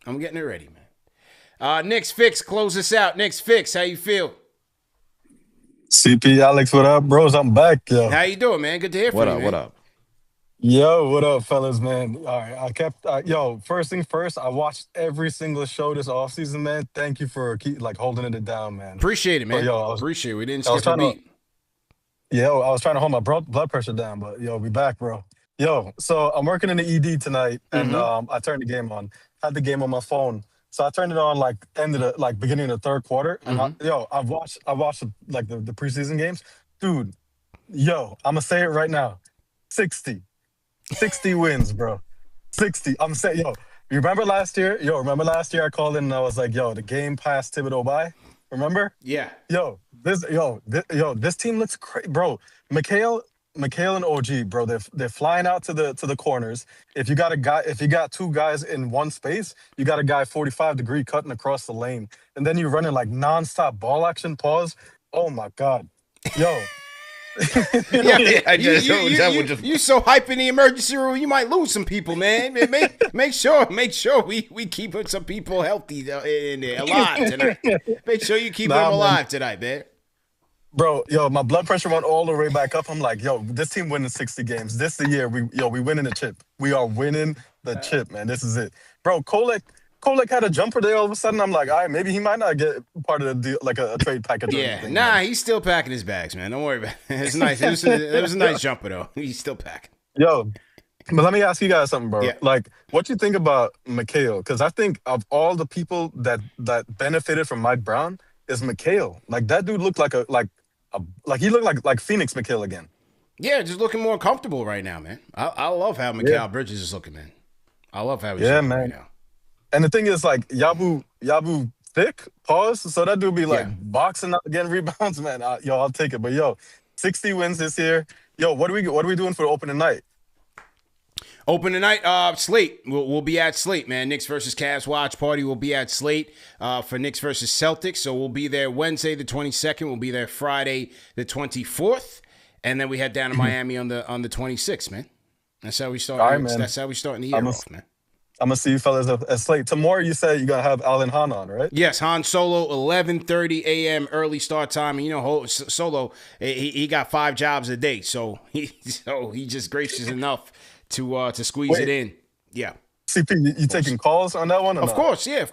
B: I'm getting it ready, man. Knicks Fix, close us out. Knicks Fix, how you feel?
M: CP Alex, what up, bros? I'm back, yo.
B: How you doing, man? Good to hear from you, man.
C: What up?
M: Yo, what up, fellas, man? All right, I kept, first thing first, I watched every single show this offseason, man. Thank you for holding it down, man.
B: Appreciate it, man. Appreciate it. We didn't skip a beat.
M: I was trying to hold my blood pressure down, but we back, bro. Yo, so I'm working in the ED tonight, and I turned the game on. Had the game on my phone, so I turned it on beginning of the third quarter, and I watched the preseason games, dude. Yo, I'm gonna say it right now, 60 wins, bro. 60. I'm saying, you remember last year? Remember last year I called in and I was like, the game passed Thibodeau by. Remember?
B: Yeah.
M: This team looks crazy, bro. Mikhail and OG, bro. They're flying out to the corners. If you got two guys in one space, you got a guy 45-degree cutting across the lane, and then you're running like nonstop ball action. Pause. Oh my god, yo.
B: You so hype in the emergency room, you might lose some people, man. Make sure we keep some people healthy in there, alive tonight. Make sure you keep them alive tonight, man.
M: Bro, my blood pressure went all the way back up. I'm like, this team winning 60 games. This is the year we winning the chip. We are winning the chip, man. This is it, bro. Kolek had a jumper there. All of a sudden, I'm like, all right, maybe he might not get part of the deal, like a trade package.
B: Yeah, anything, man. He's still packing his bags, man. Don't worry about it. It's nice. It was a nice jumper though. He's still packing.
M: But let me ask you guys something, bro. Yeah. Like, what you think about Mikhail? Because I think of all the people that benefited from Mike Brown, is Mikhail. Like that dude looked he looked like Phoenix Mikhail again.
B: Yeah, just looking more comfortable right now, man. I love how Mikal Bridges is looking, man. I love how he's looking right now.
M: And the thing is, like, Yabu thick, pause. So that dude be like boxing up, getting rebounds, man. I'll take it. But 60 wins this year. What are we doing for opening night?
B: Opening night, Slate. We'll be at Slate, man. Knicks versus Cavs watch party. We'll be at Slate for Knicks versus Celtics. So we'll be there Wednesday the 22nd. We'll be there Friday the 24th, and then we head down to Miami on the 26th, man. That's how we start.
M: All right, man.
B: That's how we starting the year off, man.
M: I'm going to see you fellas at Slate. Tomorrow you said you're going to have Alan Hahn on, right?
B: Yes, Han Solo, 11:30 a.m. early start time. And Solo, he got 5 jobs a day. So he just gracious enough to squeeze it in. Yeah.
M: CP, you taking calls on that one?
B: Of course, yeah.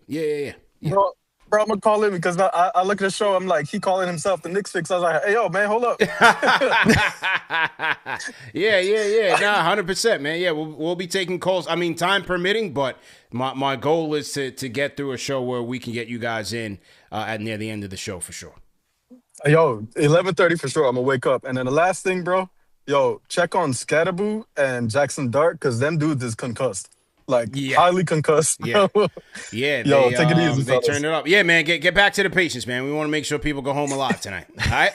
B: Yeah.
M: Bro, I'm going to call him because I look at the show. I'm like, he calling himself the Knicks Fix. I was like, hey, yo, man, hold up.
B: Yeah. Nah, 100%, man. Yeah, we'll be taking calls. I mean, time permitting, but my goal is to get through a show where we can get you guys in at near the end of the show for sure.
M: 11:30 for sure. I'm going to wake up. And then the last thing, bro, check on Scatterboo and Jackson Dart because them dudes is concussed. Highly concussed.
B: Yeah. Take
M: it easy.
B: They turned it up. Yeah, man. Get back to the patients, man. We want to make sure people go home alive tonight. All right.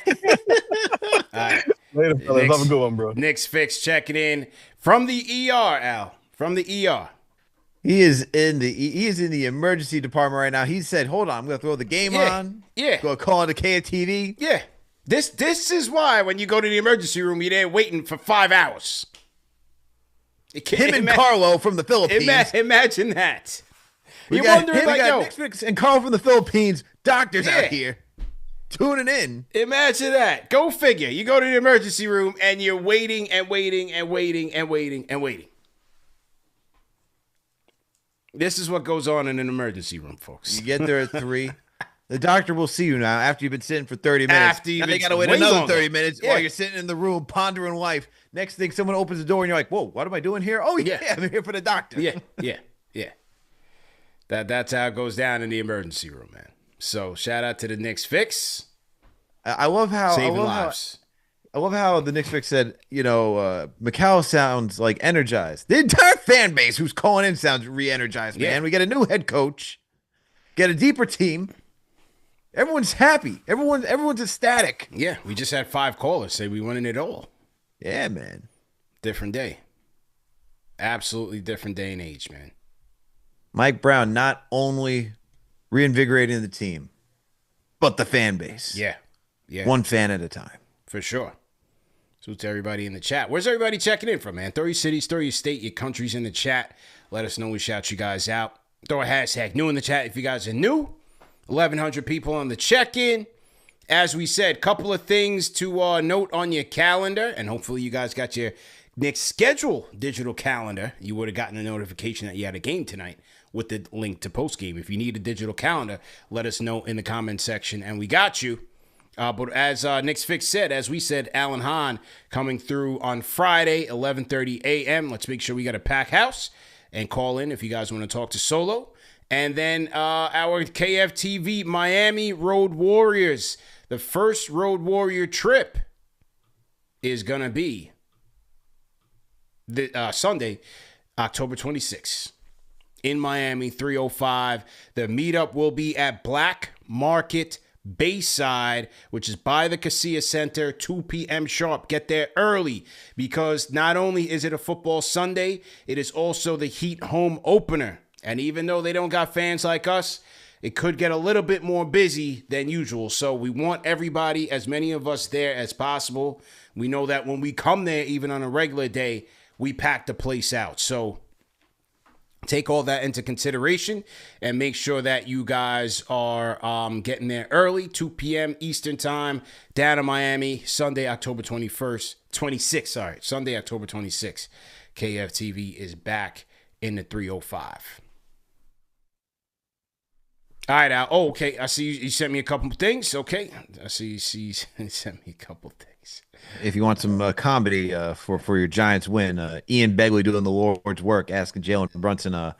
M: Later, fellas. Have a good one, bro.
B: Knicks Fix checking in from the ER, Al. From the ER.
C: He is in the emergency department right now. He said, "Hold on, I'm going to throw the game on.
B: Yeah.
C: Go call it a KTV."
B: Yeah. This is why when you go to the emergency room, you're there waiting for 5 hours.
C: Him and Carlo from the Philippines.
B: Imagine that.
C: You're wondering, Knicks Fix and Carl from the Philippines, doctors out here, tuning in.
B: Imagine that. Go figure. You go to the emergency room and you're waiting and waiting and waiting and waiting and waiting. This is what goes on in an emergency room, folks.
C: You get there at 3. The doctor will see you now after you've been sitting for 30 minutes. Now they got to wait another 30 minutes while you're sitting in the room pondering life. Next thing, someone opens the door and you're like, whoa, what am I doing here? Oh, yeah, I'm here for the doctor.
B: Yeah. That's how it goes down in the emergency room, man. So shout out to the Knicks Fix.
C: I love how
B: saving lives.
C: I love how the Knicks Fix said, Mikal sounds like energized. The entire fan base who's calling in sounds re-energized, man. We get a new head coach, get a deeper team. Everyone's happy. Everyone's ecstatic.
B: Yeah, we just had 5 callers say we winning it all.
C: Yeah, man.
B: Different day. Absolutely different day and age, man.
C: Mike Brown not only reinvigorating the team, but the fan base.
B: Yeah.
C: One fan at a time.
B: For sure. So to everybody in the chat. Where's everybody checking in from, man? Throw your cities, throw your state, your countries in the chat. Let us know. We shout you guys out. Throw a hashtag new in the chat if you guys are new. 1,100 people on the check-in. As we said, couple of things to note on your calendar, and hopefully you guys got your Knicks schedule digital calendar. You would have gotten a notification that you had a game tonight with the link to postgame. If you need a digital calendar, let us know in the comment section, and we got you. But as Knicks Fix said, as we said, Alan Hahn coming through on Friday, 11:30 a.m. Let's make sure we got a pack house and call in if you guys want to talk to Solo. And then our KFTV Miami Road Warriors. The first Road Warrior trip is going to be Sunday, October 26th in Miami, 305. The meetup will be at Black Market Bayside, which is by the Casilla Center, 2 p.m. sharp. Get there early because not only is it a football Sunday, it is also the Heat home opener. And even though they don't got fans like us, it could get a little bit more busy than usual. So we want everybody, as many of us there as possible. We know that when we come there, even on a regular day, we pack the place out. So take all that into consideration and make sure that you guys are getting there early, 2 p.m. Eastern time, down in Miami, Sunday, October 26th. Sunday, October 26th. KFTV is back in the 305. All right, Al. Oh, okay. I see you sent me a couple things. Okay. I see you sent me a couple things.
C: If you want some comedy for your Giants win, Ian Begley doing the Lord's work, asking Jalen Brunson a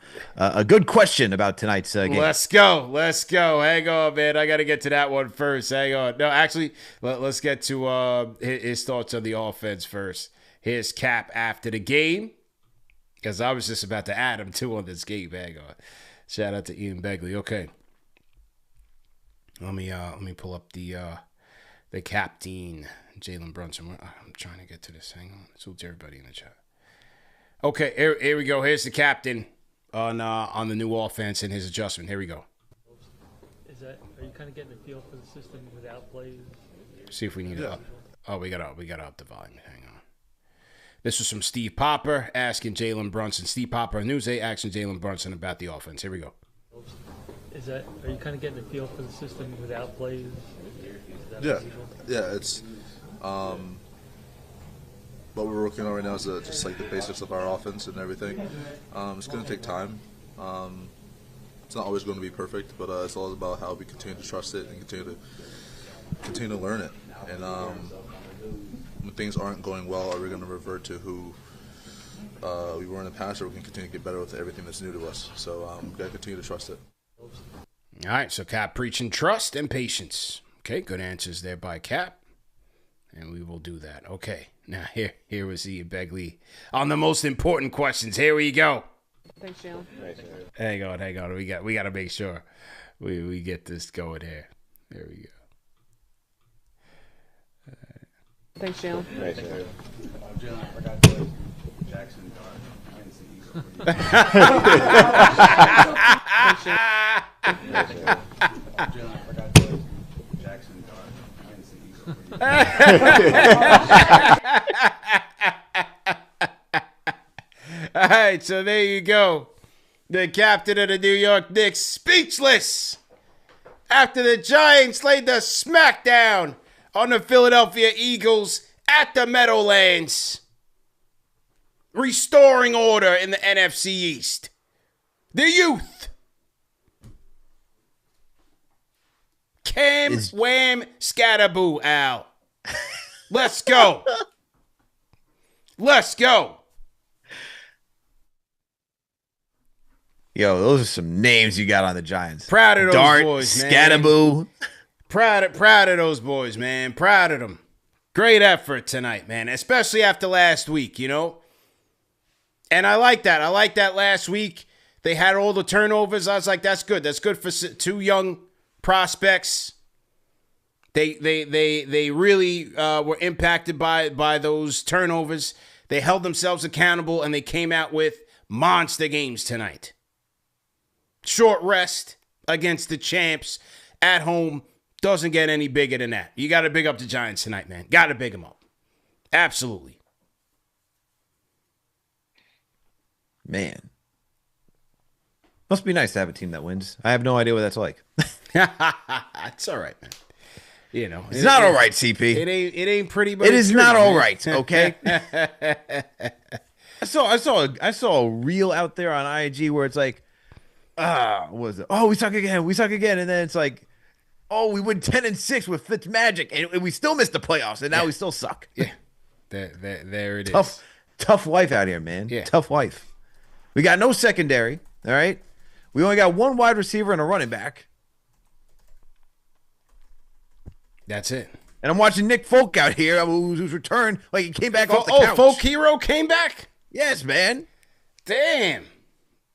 C: good question about tonight's game.
B: Let's go. Hang on, man. I got to get to that one first. Hang on. No, actually, let's get to his thoughts on the offense first. Here's Cap after the game, because I was just about to add him, too, on this game. Hang on. Shout out to Ian Begley. Okay. Let me pull up the captain, Jalen Brunson. I'm trying to get to this. Hang on. So to everybody in the chat. Okay, here we go. Here's the captain on the new offense and his adjustment. Here we go.
N: Are you kind of getting a feel for the system without plays?
B: See if we need it up. Oh, we got up the volume. Hang on. This was from Steve Popper asking Jalen Brunson. Steve Popper, Newsday, asking Jalen Brunson about the offense. Here we go.
N: Are you kind of getting a feel for the system without plays?
O: Yeah, it's what we're working on right now is just like the basics of our offense and everything. It's going to take time. It's not always going to be perfect, but it's all about how we continue to trust it and continue to learn it. And when things aren't going well, are we going to revert to who we were in the past, or we can continue to get better with everything that's new to us? So we've got to continue to trust it.
B: All right, so Cap preaching trust and patience. Okay, good answers there by Cap. And we will do that. Okay, now here was Ian Begley on the most important questions. Here we go.
P: Thanks, Jalen.
B: Hang on. We got to make sure we get this going here. There we go.
P: Thanks, Jalen.
Q: Jalen, I forgot to Jackson.
B: All right, so there you go. The captain of the New York Knicks speechless after the Giants laid the smackdown on the Philadelphia Eagles at the Meadowlands, restoring order in the NFC East. The youth. Cam Wham Scatterboo, Al. Let's go. Let's go.
C: Yo, those are some names you got on the Giants.
B: Proud of those
C: Dart,
B: boys, man.
C: Scatterboo.
B: Proud of those boys, man. Proud of them. Great effort tonight, man. Especially after last week, you know. And I like that. I like that last week. They had all the turnovers. I was like, that's good. That's good for two young prospects. They really were impacted by those turnovers. They held themselves accountable, and they came out with monster games tonight. Short rest against the champs at home. Doesn't get any bigger than that. You got to big up the Giants tonight, man. Got to big them up. Absolutely.
C: Man. Must be nice to have a team that wins. I have no idea what that's like.
B: It's all right, man. You know,
C: it's not all right, CP.
B: It ain't pretty, but
C: it
B: it's
C: is
B: true,
C: not all
B: man.
C: right. Okay. I saw a reel out there on IG where it's like, what was it? Oh, we suck again, and then it's like, oh, we win 10-6 with Fitzmagic, and we still missed the playoffs, and now we still suck.
B: Yeah, there it is.
C: Tough life out here, man.
B: Yeah,
C: tough life. We got no secondary. All right, we only got one wide receiver and a running back.
B: That's it.
C: And I'm watching Nick Folk out here, who's returned, like he came back off the couch.
B: Folk Hero came back?
C: Yes, man.
B: Damn.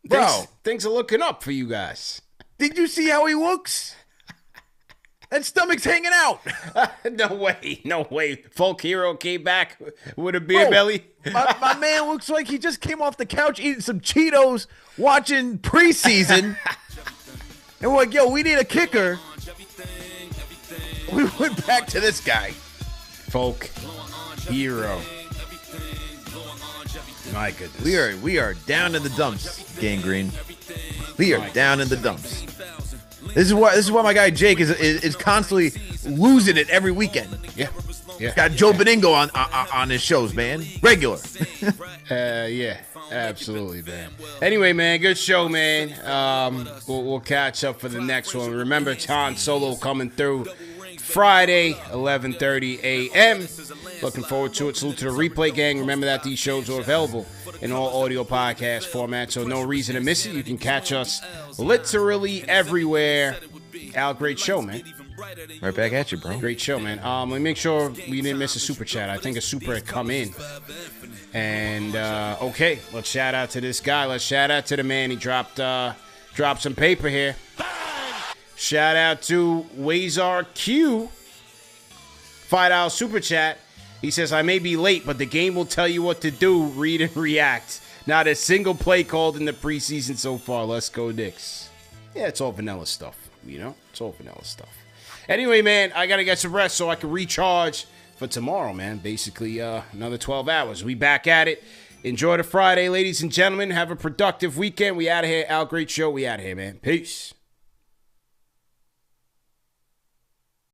C: Bro.
B: Things are looking up for you guys.
C: Did you see how he looks? That stomach's hanging out.
B: No way. Folk Hero came back with a beer belly.
C: My man looks like he just came off the couch eating some Cheetos, watching Preseason. And we're like, yo, we need a kicker. We went back to this guy.
B: Folk Hero. My goodness.
C: We are down in the dumps, Gangrene. We are down in the dumps. This is why my guy Jake is constantly losing it every weekend.
B: Yeah.
C: Got Joe Beningo on his shows, man. Regular.
B: Yeah. Absolutely, man. Anyway, man, good show, man. We'll catch up for the next one. Remember, Han Solo coming through Friday, 11:30 a.m. Looking forward to it. Salute to the replay gang. Remember that these shows are available in all audio podcast formats, so no reason to miss it. You can catch us literally everywhere. Al, great show, man.
C: Right back at you, bro.
B: Great show, man. Let me make sure we didn't miss a super chat. I think a super had come in. And, okay, let's shout out to this guy. Let's shout out to the man. He dropped some paper here. Shout out to Wazar Q. $5 super chat. He says, I may be late, but the game will tell you what to do, read and react. Not a single play called in the preseason so far. Let's go, Knicks. Yeah, it's all vanilla stuff, you know? It's all vanilla stuff. Anyway, man, I got to get some rest so I can recharge for tomorrow, man. Basically, another 12 hours. We back at it. Enjoy the Friday, ladies and gentlemen. Have a productive weekend. We out of here. Al, great show. We out of here, man. Peace.